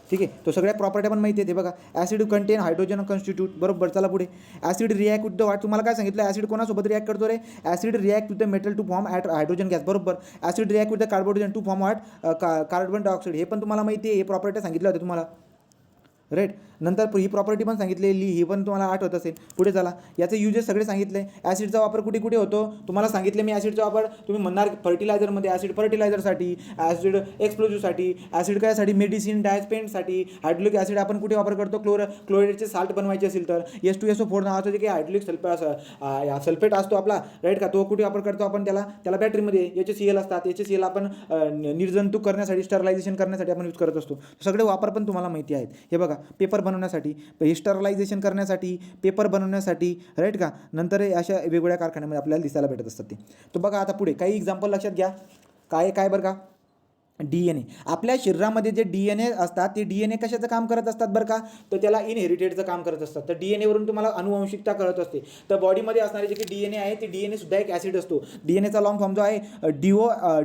ठीक आहे. तो सगळ्या प्रॉपर्ट्या पण माहिती आहे. ते बघा ॲसिड कंटेन हायड्रोजन कॉन्स्टिट्यूट. बरोबर. चला पुढे. Acid react with the what. तुम्हाला काय सांगितलं ॲसिड कोणासोबत रिॲक्ट करतो रे, acid react with the metal to form at hydrogen gas. बरोबर. Acid react with the carbonate to form at carbon dioxide. हे पण तुम्हाला माहिती आहे. हे प्रॉपर्ट्या सांगितल्या होत्या तुम्हाला, राईट. नंतर ही प्रॉपर्टी पण सांगितलेली, ही पण तुम्हाला आठवत असेल. पुढे चला. याचे युजेस सगळे सांगितले. ॲसिडचा वापर कुठे कुठे होतो तुम्हाला सांगितले मी. ॲसिडचा वापर तुम्ही म्हणणार फर्टिलायझरमध्ये, ॲसिड फर्टिलायझरसाठी, ॲसिड एक्सप्लोजिव्हसाठी, ॲसिड कायसाठी मेडिसिन डायस्पेंटसाठी. हायड्रोलिक ॲसिड आपण कुठे वापर करतो क्लोराईडचे साल्ट बनवायचे असेल तर H2SO4 नावाचं जे काही हायड्रोलिक सल्फेट असतो आपला, राईट का, तो कुठे वापर करतो आपण त्याला बॅटरीमध्ये HCl असतात. HCl आपण निर्जंतुक करण्यासाठी, स्टरलायझेशन करण्यासाठी आपण यूज करत असतो. सगळे वापर पण तुम्हाला माहिती आहेत. हे बघा पेपर बनवण्यासाठी, स्टरलायझेशन करण्यासाठी, पेपर बनवण्यासाठी, राईट का. नंतर अशा वेगवेगळ्या कारखान्यामध्ये आपल्याला दिसायला भेटत असतात ते. तो बघा आता पुढे काही एक्झाम्पल लक्षात घ्या. काय बरं का, DNA. आपल्या शरीरामध्ये जे DNA असतात ते DNA कशाचं काम करत असतात बरं का, तर त्याला इनहेरिटेडचं काम करत असतात. तर DNA वरून तुम्हाला अनुवंशिकता कळत असते. तर बॉडीमध्ये असणारे जे काही DNA आहे ते DNA सुद्धा एक ॲसिड असतो. DNAचा लॉंग फॉर्म जो आहे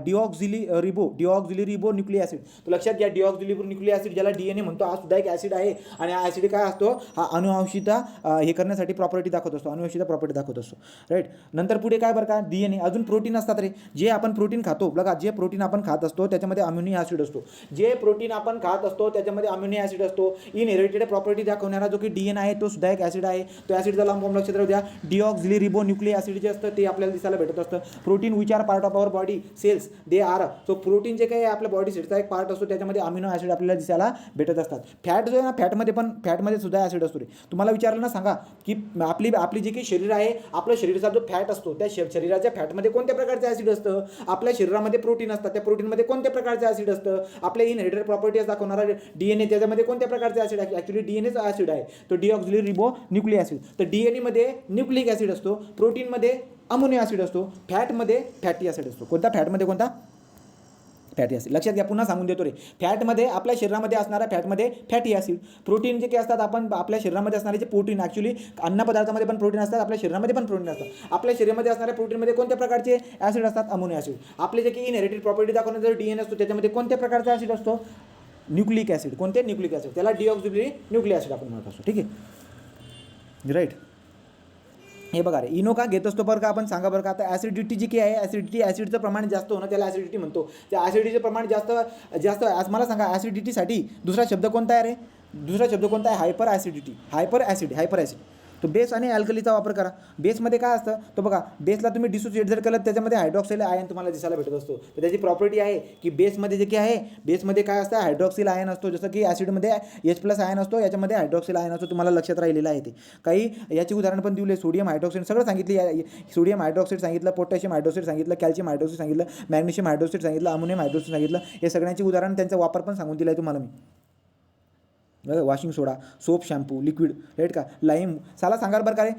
डिऑक्झिलिरिबो न्यूक्लिक ॲसिड. तर लक्षात घ्या डिऑक्झिलिरिबो न्यूक्लिक ॲसिड ज्याला DNA म्हणतो हा सुद्धा एक ॲसिड आहे. आणि हा ॲसिड काय असतो, हा अनुवंशिकता हे करण्यासाठी प्रॉपर्टी दाखवत असतो, अनुवंशिकता प्रॉपर्टी दाखवत असतो, राईट. नंतर पुढे काय बरं का DNA. अजून प्रोटीन असतात रे. जे आपण प्रोटीन खातो बघा, जे प्रोटीन आपण खात असतो त्याच्यामध्ये अम्युनो ॲसिड असतो. जे प्रोटीन आपण खात असतो त्याच्यामध्ये अम्युनो ॲसिड असतो. इनहेरिटेड प्रॉपर्टी दाखवणारा जो की DNA आहे तो सुद्धा एक ॲसिड आहे. तो ॲसिडचा लॉंग फॉर्म लक्षात राहू द्या डिऑक्झिलिरिबो न्यूक्लिक ॲसिड जे असतं ते आपल्याला दिसायला भेटत असतं. Protein which are part of our body cells they are. So protein जे काही आपल्या बॉडी सेल्सचा एक पार्ट असतो त्याच्यामध्ये अम्युनो ॲसिड आपल्याला दिसायला भेटत असतात. फॅट जो आहे ना, फॅटमध्ये सुद्धा ॲसिड असतो रे. तुम्हाला विचारलं ना सांगा की आपली जे काही शरीर आहे, आपल्या शरीराचा जो फॅट असतो त्या शरीराच्या फॅटमध्ये कोणत्या प्रकारचं ॲसिड असतं. आपल्या शरीरामध्ये प्रोटीन असतात, त्या प्रोटीनमध्ये कोणत्या प्रकारचं ॲसिड असतं. आपल्या इनहेरिटेड प्रॉपर्टीज दाखवणारा DNA त्याच्यामध्ये कोणत्या प्रकारचे ॲसिड आहे, ॲक्च्युली DNAचा ॲसिड आहे तो डिऑक्झिलिरिबो न्यूक्लिक ॲसिड. तर DNA मध्ये न्यूक्लिक ॲसिड असतो, प्रोटीनमध्ये अमोनिक ॲसिड असतो, फॅटमध्ये फॅटी ॲसिड असतो. कोणता फॅटमध्ये कोणता फॅटी ॲसिड. लक्षात घ्या, पुन्हा सांगून देतो रे. फॅटमध्ये आपल्या शरीरामध्ये असणारा फॅटमध्ये फॅटी ॲसिड. प्रोटीन जे काही असतात आपण आपल्या शरीरामध्ये असणारे जे प्रोटीन, ॲक्च्युली अन्नपदार्थामध्ये पण प्रोटीन असतात, आपल्या शरीरामध्ये पण प्रोटीन असतात. आपल्या शरीरामध्ये असणाऱ्या प्रोटीनमध्ये कोणत्या प्रकारचे ॲसिड असतात, अमोनो ॲसिड. आपले जे काही इनहेरिटेड प्रॉपर्टी दाखवण्याचा जो DNA असतो त्याच्यामध्ये कोणत्या प्रकारचा ॲसिड असतो, न्यूक्लिक ॲसिड. कोणते न्यूक्लिक ॲसिड, त्याला डिऑक्झिलिरी न्यूक्लिक ॲसिड आपण म्हणत असतो. ठीक आहे, राईट. हे बघा रे, इनो का घेत असतो बरं का आपण, सांगा बरं का. आता ॲसिडिटी जी काही आहे, ॲसिडचं प्रमाण जास्त होणं त्याला ॲसिडिटी म्हणतो. त्या ॲसिडिटीचं प्रमाण जास्त आज मला सांगा ॲसिडिटीसाठी दुसरा शब्द कोणता आहे रे, दुसरा शब्द कोणता आहे, हायपर ॲसिड. तो बेस आणि अल्कलीचा वापर करा. बेसमध्ये काय असतं तो बघा, बेसला तुम्ही डिसोसिएट जर केलं त्याच्यामध्ये हायड्रॉक्सिल आयन तुम्हाला दिसायला भेटत असतो. तर त्याची प्रॉपर्टी आहे की बेसमध्ये जे काही आहे, बेसमध्ये काय असतं हायड्रॉक्सिल आयन असतो. जसं की ॲसिडमध्ये H+ आयन असतो, याच्यामध्ये हायड्रॉक्सिल आयन असतो. तुम्हाला लक्षात राहिलेलं आहे ते. काही याची उदाहरण पण दिले, सोडियम हायड्रॉक्साईड सगळं सांगितली. सोडियम हायड्रॉक्साईड सांगितलं, पोटॅशियम हायड्रॉक्साईड सांगितलं, कॅल्शियम हायड्रॉक्साईड सांगितलं, मॅग्नेशियम हायड्रॉक्साईड सांगितलं, अमोनियम हायड्रॉक्साईड सांगितलं. हे सगळ्यांची उदाहरण त्यांचा वापर पण सांगून दिला आहे तुम्हाला मी. वॉशिंग सोडा, सोप, शॅम्पू, लिक्विड, राईट का, लाईम. साला सांगा बरं का रे,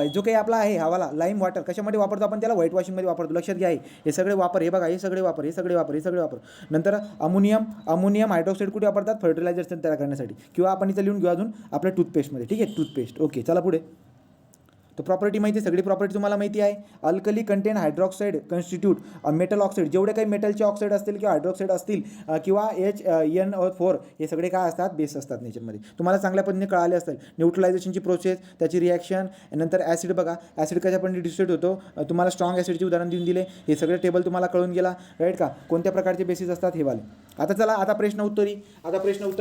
जो काही आपला आहे हवाला लाईम वॉटर कशामध्ये वापरतो आपण, त्याला व्हाईट वॉशिंगमध्ये वापरतो. लक्षात घ्या हे सगळे वापर. हे बघा हे सगळे वापर. नंतर अमोनियम हायड्रॉक्साईड कुठे वापरतात, फर्टिलायझर तयार करण्यासाठी. किंवा आपण इथं लिहून घेऊ अजून आपल्या टूथपेस्टमध्ये. ठीक आहे, टूथपेस्ट. ओके, चला पुढे. तर प्रॉपर्टी माहिती आहे, सगळी प्रॉपर्टी तुम्हाला माहिती आहे. Alkali content hydroxide constitute metal oxide, जेवढे काही मेटलचे ऑक्साईड असतील किंवा हायड्रॉक्साईड असतील किंवा HNO4 हे सगळे काय असतात, बेस असतात नेचरमध्ये. तुम्हाला चांगल्या पद्धतीने कळाले असेल. न्यूट्रलायझेशनची प्रोसेस, त्याची रिॲक्शन, नंतर ॲसिड बघा, ॲसिड कशा पण डिस्ट्रीब्यूट होतो. तुम्हाला स्ट्रॉंग ॲसिडची उदाहरण देऊन दिले. हे सगळे टेबल तुम्हाला कळून गेला, राईट का, कोणत्या प्रकारचे बेसिस असतात हे वाले. आता चला आता प्रश्न उत्तरी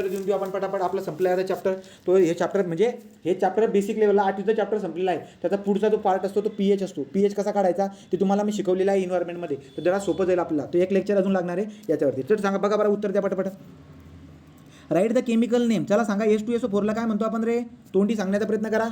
देऊन देऊ आपण पटापट. आपलं संपलं आहे आता चॅप्टर. तो हे चॅप्टर म्हणजे हे चॅप्टर बेसिक लेवलला 8वीचं चॅप्टर संपलेला आहे. त्याचा पुढचा जो पार्ट असतो तो pH असतो. pH कसा काढायचा ते तुम्हाला मी शिकवलेलं आहे इन्व्हायरमेंटमध्ये. तर जरा सोपं जाईल आपल्याला. तो एक लेक्चर अजून लागणार आहे याच्यावरती. तर सांगा बघा बरं, उत्तर द्या पटापट. Write the chemical name. चला सांगा H2SO4 ला काय म्हणतो आपण रे, तोंडी सांगण्याचा प्रयत्न करा.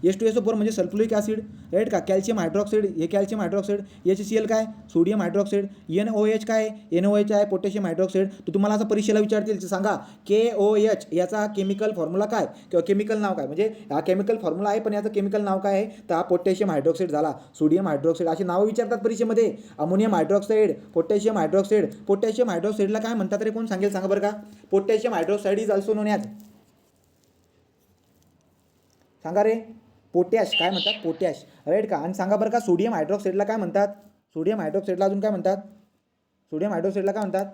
H2SO4 म्हणजे सल्फ्युरिक ॲसिड, राईट का. कॅल्शियम हायड्रॉक्साईड, हे कॅल्शियम हायड्रॉक्साईड. HCl काय, सोडियम हायड्रॉक्साईड. NOH काय, NOH आहे पोटॅशियम हायड्रॉक्साईड. तर तुम्हाला असं परीक्षेला विचारतील, सांगा KOH याचा केमिकल फॉर्म्युला काय किंवा केमिकल नाव काय. म्हणजे हा केमिकल फॉर्म्युला आहे पण याचं केमिकल नाव काय आहे, तर हा पोटॅशियम हायड्रॉक्साईड झाला, सोडियम हायड्रॉक्साईड अशी नावं विचारतात परीक्षेमध्ये. Ammonium hydroxide, potassium hydroxide. Potassium हायड्रॉक्साईडला काय म्हणतात रे, कोण सांगेल सांगा बरं का. Potassium hydroxide is also known as, सांगा रे, पोटॅश काय म्हणतात, पोटॅश, राईट का. आणि सांगा बरं का सोडियम हायड्रॉक्साईडला काय म्हणतात. सोडियम हायड्रॉक्साईडला अजून काय म्हणतात, सोडियम हायड्रॉक्साईडला काय म्हणतात,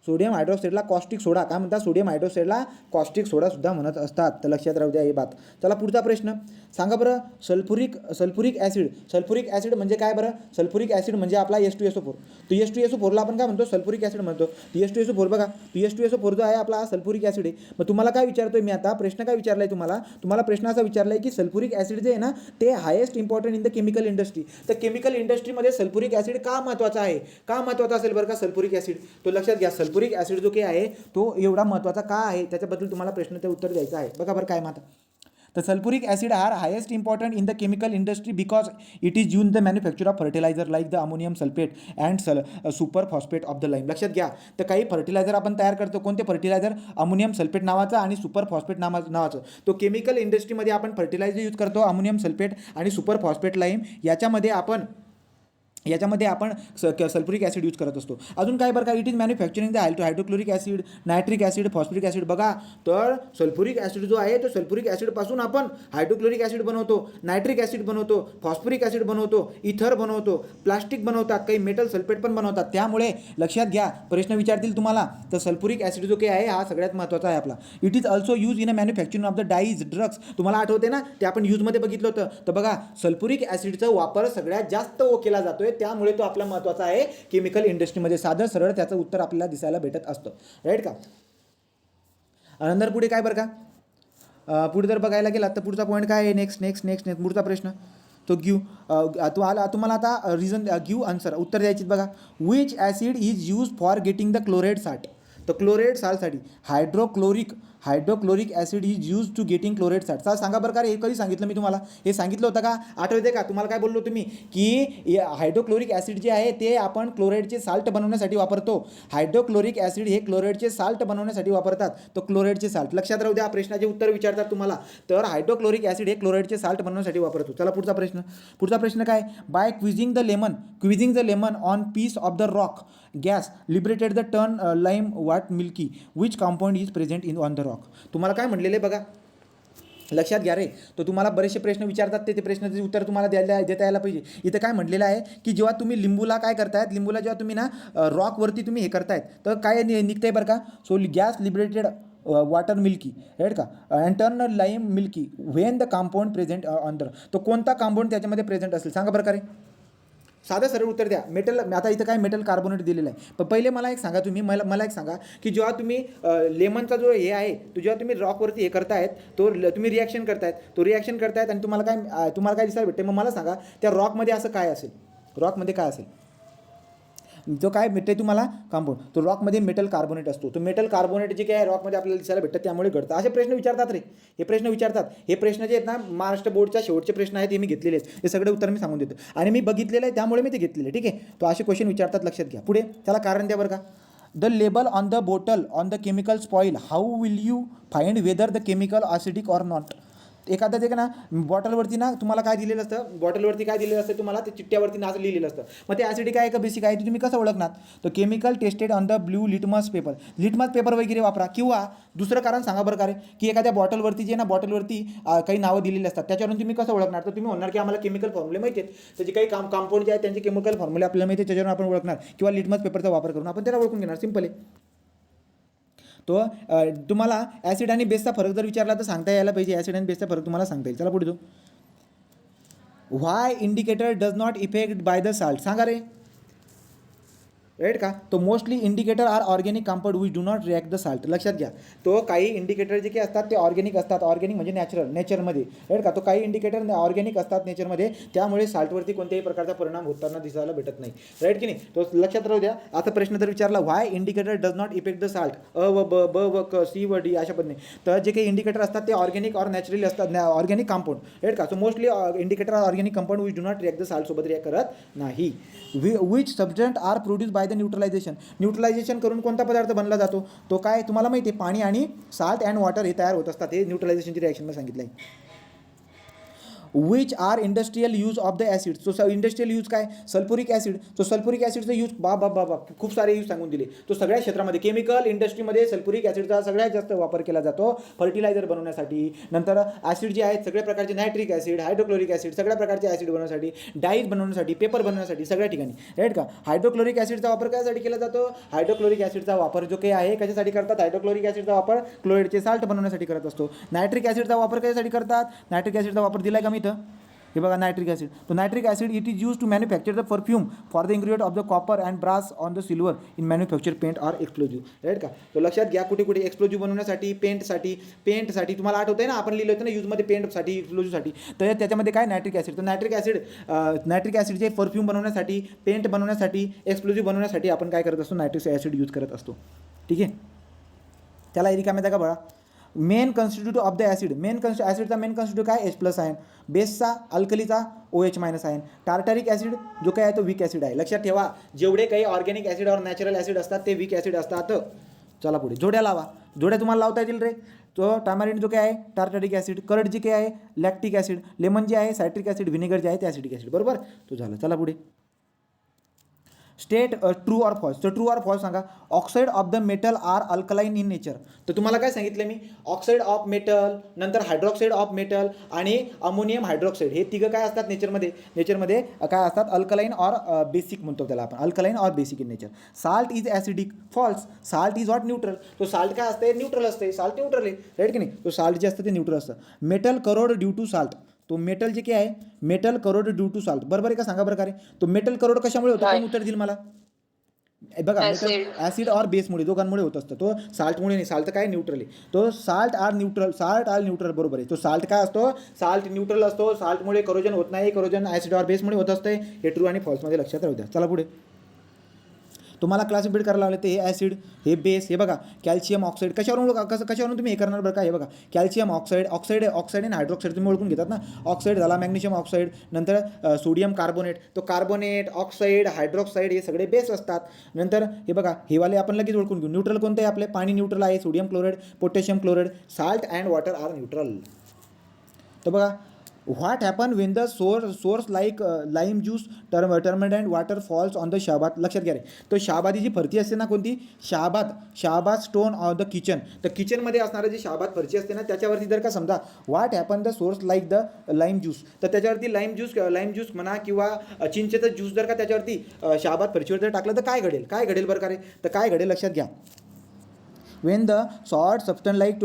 सोडियम हायड्रॉक्साईडला कॉस्टिक सोडा काय म्हणतात, सोडियम हायड्रॉक्साईडला कॉस्टिक सोडा सुद्धा म्हणत असतात. तर लक्षात राहू द्या ही बात. चला पुढचा प्रश्न सांगा बरं. सल्फ्युरिक ॲसिड म्हणजे काय बरं. सल्फ्युरिक ॲसिड म्हणजे आपला H2SO4. तो H2SO4ला आपण काय म्हणतो, सल्फ्युरिक ॲसिड म्हणतो. H2SO4 बघा, H2SO4 जो आहे आपला सल्फ्युरिक ॲसिड आहे. मग तुम्हाला काय विचारतोय मी आता, प्रश्न काय विचारलाय तुम्हाला प्रश्न असा विचारलाय की सल्फ्युरिक ॲसिड जे आहे ना ते highest important in the chemical industry. तर केमिकल इंडस्ट्रीमध्ये सल्फ्युरिक ॲसिड का महत्त्वाचा आहे, का महत्त्वाचा असेल बरं का सल्फ्युरिक ॲसिड. तो लक्षात घ्या, सल्फ्युरिक ॲसिड जो काही आहे तो एवढा महत्त्वाचा का आहे त्याच्याबद्दल तुम्हाला प्रश्नाचं उत्तर द्यायचं आहे. बघा बरं काय माता. तर sulphuric acid are highest important in the chemical industry because it is use the manufacture of fertilizer like the ammonium sulphate and super phosphate of the lime. लक्षात घ्या, तर काही फर्टिलायझर आपण तयार करतो. कोणते फर्टिलायझर, अमोनियम सल्फेट नावाचा आणि सुपर फॉस्फेट नावाचं. तो केमिकल इंडस्ट्रीमध्ये आपण फर्टिलायझर यूज करतो, अमोनियम सल्फेट आणि सुपर फॉस्फेट लाईम. याच्यामध्ये आपण सल्फ्युरिक ॲसिड यूज करत असतो. अजून काय बरं का, it is manufacturing the hydrochloric acid, nitric acid, phosphoric acid. बघा तर सल्फ्युरिक ॲसिड जो आहे तो सल्फ्युरिक ॲसिडपासून आपण हायड्रोक्लोरिक ॲसिड बनवतो, नायट्रिक ॲसिड बनवतो, फॉस्फरिक ॲसिड बनवतो, इथर बनवतो, प्लास्टिक बनवतात, काही मेटल सल्फेट पण बनवतात. त्यामुळे लक्षात घ्या, प्रश्न विचारतील तुम्हाला तर सल्फ्युरिक ॲसिड जो काही आहे हा सगळ्यात महत्त्वाचा आहे आपला. It is also use in a manufacturing of the dyes, drugs. तुम्हाला आठवते ना ते आपण यूजमध्ये बघितलं होतं. तर बघा सल्फ्युरिक ॲसिडचा वापर सगळ्यात जास्त केला जातोय, त्यामुळे तो आपला महत्त्वाचा आहे केमिकल इंडस्ट्रीमध्ये. साधं सरळ त्याचं उत्तर आपल्याला दिसायला भेटत असतं, राईट का. नंतर पुढे काय बरं का, पुढे जर बघायला गेला तर पुढचा पॉईंट काय आहे, नेक्स्ट पुढचा प्रश्न तो तुम्हाला आता रिझन आन्सर उत्तर द्यायची. बघा, which acid is use for getting the chloride salt. तर क्लोराईड साल्टसाठी hydrochloric acid is use to getting chloride salt. सांगा बरं का रे, हे कधी सांगितलं मी तुम्हाला, हे सांगितलं होतं का, आठवते का तुम्हाला काय बोललो तुम्ही की हायड्रोक्लोरिक ॲसिड जे आहे ते आपण क्लोराईडचे साल्ट बनवण्यासाठी वापरतो. हायड्रोक्लोरिक ॲसिड हे क्लोराईडचे साल्ट बनवण्यासाठी वापरतात. तो क्लोराईडचे साल्ट लक्षात राहू द्या, प्रश्नाचे उत्तर विचारतात तुम्हाला. तर हायड्रोक्लोरिक ॲसिड हे क्लोराईडचे साल्ट बनवण्यासाठी वापरतो. चला पुढचा प्रश्न काय, by squeezing the lemon on piece of the rock gas liberated the turn lime water milky which compound is present in on the rock. तुम्हाला काय म्हणलेलं आहे बघा, लक्षात घ्या रे. तर तुम्हाला बरेचसे प्रश्न विचारतात, ते प्रश्नाचे उत्तर तुम्हाला देता यायला पाहिजे. इथं काय म्हटलेलं आहे की जेव्हा तुम्ही लिंबूला काय करतायत, लिंबूला जेव्हा तुम्ही ना रॉकवरती तुम्ही हे करतायत तर काय निघतंय बरं का, so gas liberated water milky, right का, and turn lime milky when the compound present on the. तो कोणता कंपाऊंड त्याच्यामध्ये प्रेझेंट असेल सांगा बरं का रे. साधं सरळ उत्तर द्या. मेटल, आता इथं काय मेटल कार्बोनेट दिलेलं आहे. पण पहिले मला एक सांगा तुम्ही, मला एक सांगा की जेव्हा तुम्ही लेमनचा जो हे आहे तो जेव्हा तुम्ही रॉकवरती हे करतायत, तो तुम्ही रिॲक्शन करतायत आणि तुम्हाला काय दिसायला भेटते. मग मला सांगा त्या रॉकमध्ये असं काय असेल, रॉकमध्ये काय असेल, तो काय भेटते तुम्हाला कंपाऊंड. तो रॉकमध्ये मेटल कार्बोनेट असतो. तो मेटल कार्बोनेट जे काय आहे रॉकमध्ये आपल्याला दिसायला भेटतं, त्यामुळे घडतं. असे प्रश्न विचारतात रे, हे प्रश्न जे आहेत ना महाराष्ट्र बोर्डच्या शेवटचे प्रश्न आहेत, हे मी घेतलेले आहेत. हे सगळे उत्तर मी सांगून देतो आणि मी बघितलेलं आहे त्यामुळे मी ते घेतलेले, ठीक आहे. तो असे क्वेश्चन विचारतात, लक्षात घ्या. पुढे त्याला कारण द्या बरं का. The label on the bottle on the chemical spoil, how will you find whether the chemical acidic or not. एखादा जे का ना बॉटलवरती ना तुम्हाला काय दिलेलं असतं, बॉटलवरती काय दिलेलं असतं तुम्हाला, ते चिठ्ठ्यावरती नाव लिहिलेलं असतं. मग ते ॲसिडिक आहे का बेसिक आहे ते तुम्ही कसं ओळखणार? तर chemical tested on the blue litmus paper, litmus paper वगैरे वापरा. किंवा दुसरं कारण सांगा बरं का रे, की एखाद्या बॉटलवरती जे ना बॉटलवरती काही नावं दिलेली असतात, त्याच्यावरून तुम्ही कसं ओळखणार? तर तुम्ही म्हणणार की आम्हाला केमिकल फॉर्म्युले माहिती आहेत, त्याचे काही कंपाऊंड जे आहेत त्यांचे केमिकल फॉर्म्युले आपल्याला माहिती आहे, त्याच्यावरून आपण ओळखणार. किंवा लिटमस पेपरचा वापर करून आपण त्याला ओळखून घेणार. सिंपल आहे. तो तुम्हाला ॲसिड आणि बेसचा फरक जर विचारला तर सांगता यायला पाहिजे. ॲसिड आणि बेसचा फरक तुम्हाला सांगता येईल. चला पुढे जाऊ. Why indicator does not effect by the salt, सांगा रे. राईट का? तो mostly indicator are organic compound which do not react the salt. लक्षात घ्या, तो काही इंडिकेटर जे काही असतात ते ऑर्गॅनिक असतात. ऑर्गॅनिक म्हणजे नॅचरल, नेचरमध्ये. राईट का? तो काही इंडिकेटर ऑर्गॅनिक असतात नेचरमध्ये, त्यामुळे साल्टवरती कोणत्याही प्रकारचा परिणाम होताना दिसायला भेटत नाही. राईट की नाही? तो लक्षात राहू द्या. आता प्रश्न जर विचारला why indicator does not effect the salt, अ व ब, ब व क, सी व डी अशा पद्धतीने, तर जे काही इंडिकेटर असतात ते ऑर्गॅनिक और नॅचरली असतात, ऑर्गॅनिक कंपाऊंड. राईट का? So mostly indicator are organic compound which do not react the salt सोबत रिॲक्ट करत नाही. Which substance are produce by the neutralization, neutralization करून कोणता पदार्थ बनला जातो? तो काय तुम्हाला माहिती आहे, पाणी आणि साल्ट अँड वॉटर हे तयार होत असतात. हे न्यूट्रलायझेशनची रिॲक्शन मी सांगितलं आहे. Which are industrial use of the acid, so industrial use काय? Sulphuric acid. सो सल्फ्युरिक ॲसिडचं यूज बाबा खूप सारे यूज सांगून दिले. तो सगळ्या क्षेत्रामध्ये, केमिकल इंडस्ट्रीमध्ये सल्फ्युरिक ॲसिडचा सगळ्यात जास्त वापर केला जातो. फर्टिलायझर बनवण्यासाठी, नंतर ॲसिड जे आहेत सगळ्या प्रकारचे, नायट्रिक ॲसिड, हायड्रोक्लोरिक ॲसिड, सगळ्या प्रकारचे ॲसिड बनवण्यासाठी, डाईज बनवण्यासाठी, पेपर बनवण्यासाठी, सगळ्या ठिकाणी. राईट का? हायड्रोक्लोरिक ॲसिडचा वापर कशासाठी केला जातो? हायड्रोक्लोरिक ॲसिडचा वापर जो काही आहे कशासाठी करतात? हायड्रोक्लोरिक ॲसिडचा वापर क्लोराईडचे साल्ट बनवण्यासाठी करत असतो. नायट्रिक ॲसिडचा वापर कशासाठी करतात? नायट्रिक ॲसिडचा वापर दिला आहे का मी इथं? हे बघा, नायट्रिक ॲसिड. तो nitric acid it is use to manufacture the perfume for the ingredient of the copper and brass on the silver in manufacture paint or explosive. Right का? तो लक्षात घ्या, कुठे कुठे एक्सप्लोजिव्ह बनवण्यासाठी, पेंटसाठी तुम्हाला आठवतं आहे ना, आपण लिहिलं होतं ना यूजमध्ये पेंटसाठी, एक्सप्लोजिव्हसाठी. तर त्याच्यामध्ये काय? Nitric acid. तर नायट्रिक ॲसिडचे परफ्यूम बनवण्यासाठी, पेंट बनवण्यासाठी, एक्सप्लोजिव्ह बनवण्यासाठी आपण काय करत असतो? नायट्रिक ॲसिड यूज करत असतो. ठीक आहे. त्याला रिकाम्या जागा बघा. Main constitute of the acid, ॲसिडचा मेन कॉन्स्टिट्यूट काय? H+ ion. बेसचा, अल्कलीचा OH- आयन. टार्टारिक ॲसिड जो काय आहे तो वीक ॲसिड आहे. लक्षात ठेवा, जेवढे काही ऑर्गॅनिक ॲसिड और नॅचरल ॲसिड असतात ते वीक ॲसिड असतात. चला पुढे, जोड्या लावा. जोड्या तुम्हाला लावता येतील रे. तो टामारिन जो काय आहे टार्टारिक ॲसिड, कर्ड जे काय आहे लॅक्टिक ॲसिड, लेमन जे आहे सायट्रिक ॲसिड, व्हिनेगर जे आहे ते ॲसिडिक ॲसिड. बरोबर? तो झाला. चला पुढे. State true or false. तर ट्रू ऑर फॉल्स सांगा. Oxide of the metal are alkaline in nature. तर तुम्हाला काय सांगितलं मी? ऑक्साईड ऑफ मेटल, नंतर हायड्रॉक्साईड ऑफ मेटल आणि अमोनियम हायड्रॉक्साईड हे तिघं काय असतात नेचरमध्ये काय असतात? अल्कलाइन ऑर बेसिक म्हणतो त्याला आपण, alkaline or basic in nature. Salt is acidic. False. Salt is not neutral. तो साल्ट काय असते? न्यूट्रल असते. साल्ट न्यूट्रल आहे. राईट की नाही? तो साल्ट जे असतं ते न्यूट्रल असतं. Metal corrode due to salt. तो मेटल जे काय आहे, metal corrode due to salt. बरोबर आहे का? सांगा बरं का रे. तो मेटल करोड कशामुळे होतं? कोण उत्तर देईल मला? बघा, मेटल ॲसिड और बेसमुळे, दोघांमुळे होत असतं. तो साल्टमुळे नाही. साल्ट काय? न्यूट्रल आहे. तो साल्ट आर न्यूट्रल. बरोबर आहे. तो साल्ट काय असतो? साल्ट न्यूट्रल असतो. साल्टमुळे करोजन होत नाही. करोजन ॲसिड और बेसमुळे होत असते. हे ट्रू आणि फॉल्समध्ये लक्षात राहू द्या. चला पुढे. तुम्हाला क्लासिफाईड करायला लागले ते हे ॲसिड, हे बेस. हे बघा, कॅल्शियम ऑक्साईड कशावरून तुम्ही हे करणार बरं का? हे बघा, कॅल्शियम ऑक्साईड आणि हायड्रॉक्साईड तुम्ही ओळखून घेतात ना. ऑक्साईड झाला, मॅग्नेशियम ऑक्साईड, नंतर सोडियम कार्बोनेट. तो कार्बोनेट, ऑक्साईड, हायड्रॉक्साईड हे सगळे बेस असतात. नंतर हे बघा, हे वाले आपण लगेच ओळखून घेऊ. न्यूट्रल कोणतं आहे आपले? पाणी न्यूट्रल आहे. Sodium chloride, potassium chloride, salt and water are neutral. तर बघा, what happen when the source like lime juice turmeric and water falls on the Shahabad. लक्षात घ्या रे. तो शाबादी जी फरची असते ना, कोणती? Shahbaz stone of the kitchen. तर किचनमध्ये असणारं जी शाबाद फरची असते ना, त्याच्यावरती जर का समजा what happen the source like the lime juice, तर त्याच्यावरती लाईम ज्यूस म्हणा किंवा चिंचेचं ज्यूस जर का त्याच्यावरती शाबाद फरचीवर जर टाकलं तर काय घडेल बरं का रे? तर काय घडेल लक्षात घ्या. When the salt substance like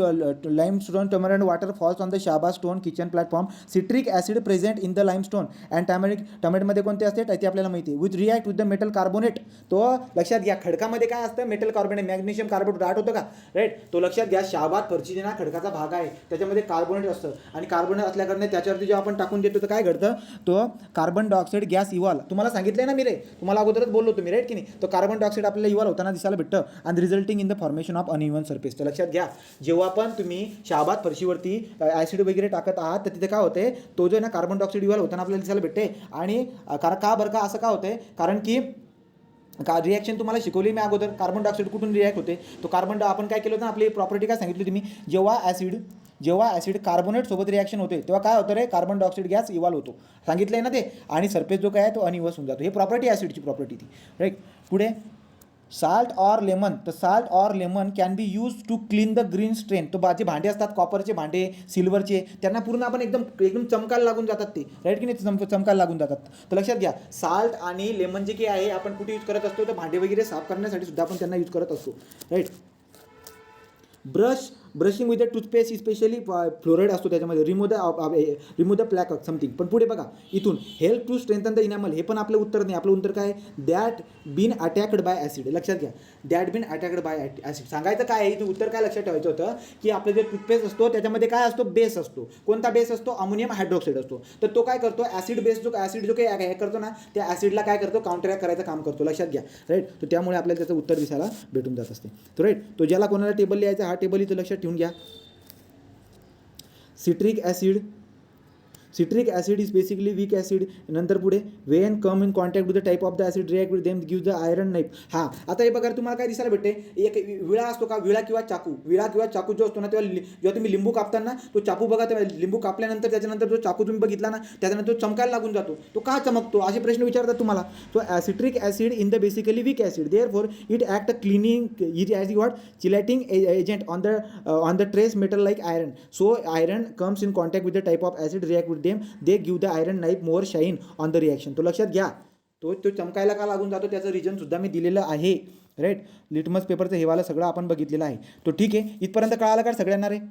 limestone, tamarind water falls on the Shaba stone kitchen platform, citric acid present in the limestone and tamarind कोणते असते ते आपल्याला माहिती आहे. With react with the metal carbonate. तो लक्षात घ्या, खडकामध्ये काय असतं? Metal carbonate, magnesium carbonate. आठ होतं का? राईट. तो लक्षात घ्या, शाबाद फरची जे ना खडकाचा भाग आहे त्याच्यामध्ये कार्बोनेट असतं आणि कार्बोनेट असल्याकारणे त्याच्यावरती जेव्हा आपण टाकून देतो तर काय घडतं? तो कार्बन डायऑक्साईड गॅस इव्हॉल्व. तुम्हाला सांगितलं ना मी रे, तुम्हाला अगोदरच बोललो तुम्ही, राईट की नाही? तो कार्बन डायऑक्साईड आपल्याला इव्हॉल्व होताना दिसायला भेटतं आणि resulting in the formation of uneven surface. तर लक्षात घ्या, जेव्हा पण तुम्ही शाबाद फरशीवरती ॲसिड वगैरे टाकत आहात तर तिथे काय होते? तो जो आहे ना कार्बन डायऑक्साईड इव्हॉल्व होताना आपल्याला दिसायला भेटते. आणि का बरं का असं का होतंय? कारण की रिॲक्शन तुम्हाला शिकवली मी अगोदर. कार्बन डायऑक्साईड कुठून रिॲक्ट होते? तो आपण काय केलं होतं? आपली प्रॉपर्टी काय सांगितली तुम्ही? जेव्हा जेव्हा ॲसिड कार्बोनेट सोबत रिॲक्शन होते तेव्हा काय होतं रे, कार्बन डायऑक्साईड गॅस इव्हॉल्व होतो, सांगितलं आहे ना ते, आणि सरफेस जो काय आहे तो अनइव्हन होऊन जातो. हे प्रॉपर्टी ॲसिडची प्रॉपर्टी ती, राईट. पुढे साल्ट ऑर लेमन, तर salt or lemon can be use to clean the green strain. तो जे भांडे असतात कॉपरचे भांडे, सिल्वरचे, त्यांना पूर्ण आपण एकदम एकदम चमकायला लागून जातात ते, राईट की नाही, चमकायला लागून जातात. तर लक्षात घ्या, साल्ट आणि लेमन जे काही आहे आपण कुठे यूज करत असतो, तर भांडे वगैरे साफ करण्यासाठी सुद्धा आपण त्यांना यूज करत असतो, right. Brushing with the toothpaste specially fluoride असतो त्याच्यामध्ये, रिमूव्ह द प्लॅक समथिंग. पण पुढे बघा इथून, help to strengthen the enamel, हे पण आपलं उत्तर नाही. आपलं उत्तर काय आहे, that been attacked by acid. लक्षात घ्या, that been attacked by acid. सांगायचं काय आहे इथं, उत्तर काय लक्षात ठेवायचं होतं की आपलं जे टूथपेस्ट असतो त्याच्यामध्ये काय असतो, बेस असतो. कोणता बेस असतो, अमोनियम हायड्रॉक्साईड असतो. तर तो काय करतो, ॲसिड बेस जो काही करतो ना, त्या ॲसिडला काय करतो, काउंटरॅक्ट करायचं काम करतो. लक्षात घ्या, राईट. तर त्यामुळे आपल्याला त्याचं उत्तर दिसायला भेटून जात असते. तर राईट, तो ज्याला कोणाला टेबल लिहायचा, हा टेबल इथं लक्षात ठेवून घ्या. Citric acid is basically weak acid. नंतर पुढे, when come in contact with the type of the acid react with them give the iron knife. हां, आता हे बघा तुम्हाला काय दिसायला भेटते, एक विळा असतो का, विळा किंवा चाकू जो असतो ना, जेव्हा तुम्ही लिंबू कापताना तो चाकू बघा, तेव्हा लिंबू कापल्यानंतर त्याच्यानंतर जो चाकू तुम्ही बघितला ना, त्याच्यानंतर तो चमकायला लागून जातो. तो का चमकतो, असे प्रश्न विचारतात तुम्हाला. तो citric acid in the basically weak acid, therefore it act cleaning, it as you what chelating agent on the trace metal like iron. So iron comes in contact with the type of acid react with them, they give the iron knife more shine on the reaction. तो लक्षात घ्या, तो चमकायला का लागून जातो त्याचं region सुद्धा मी दिलेलं आहे, राईट. लिटमस पेपरचं हेवाला सगळं आपण बघितलेलं आहे. तो ठीक आहे, इथपर्यंत कळालं का सगळ्यांना रे.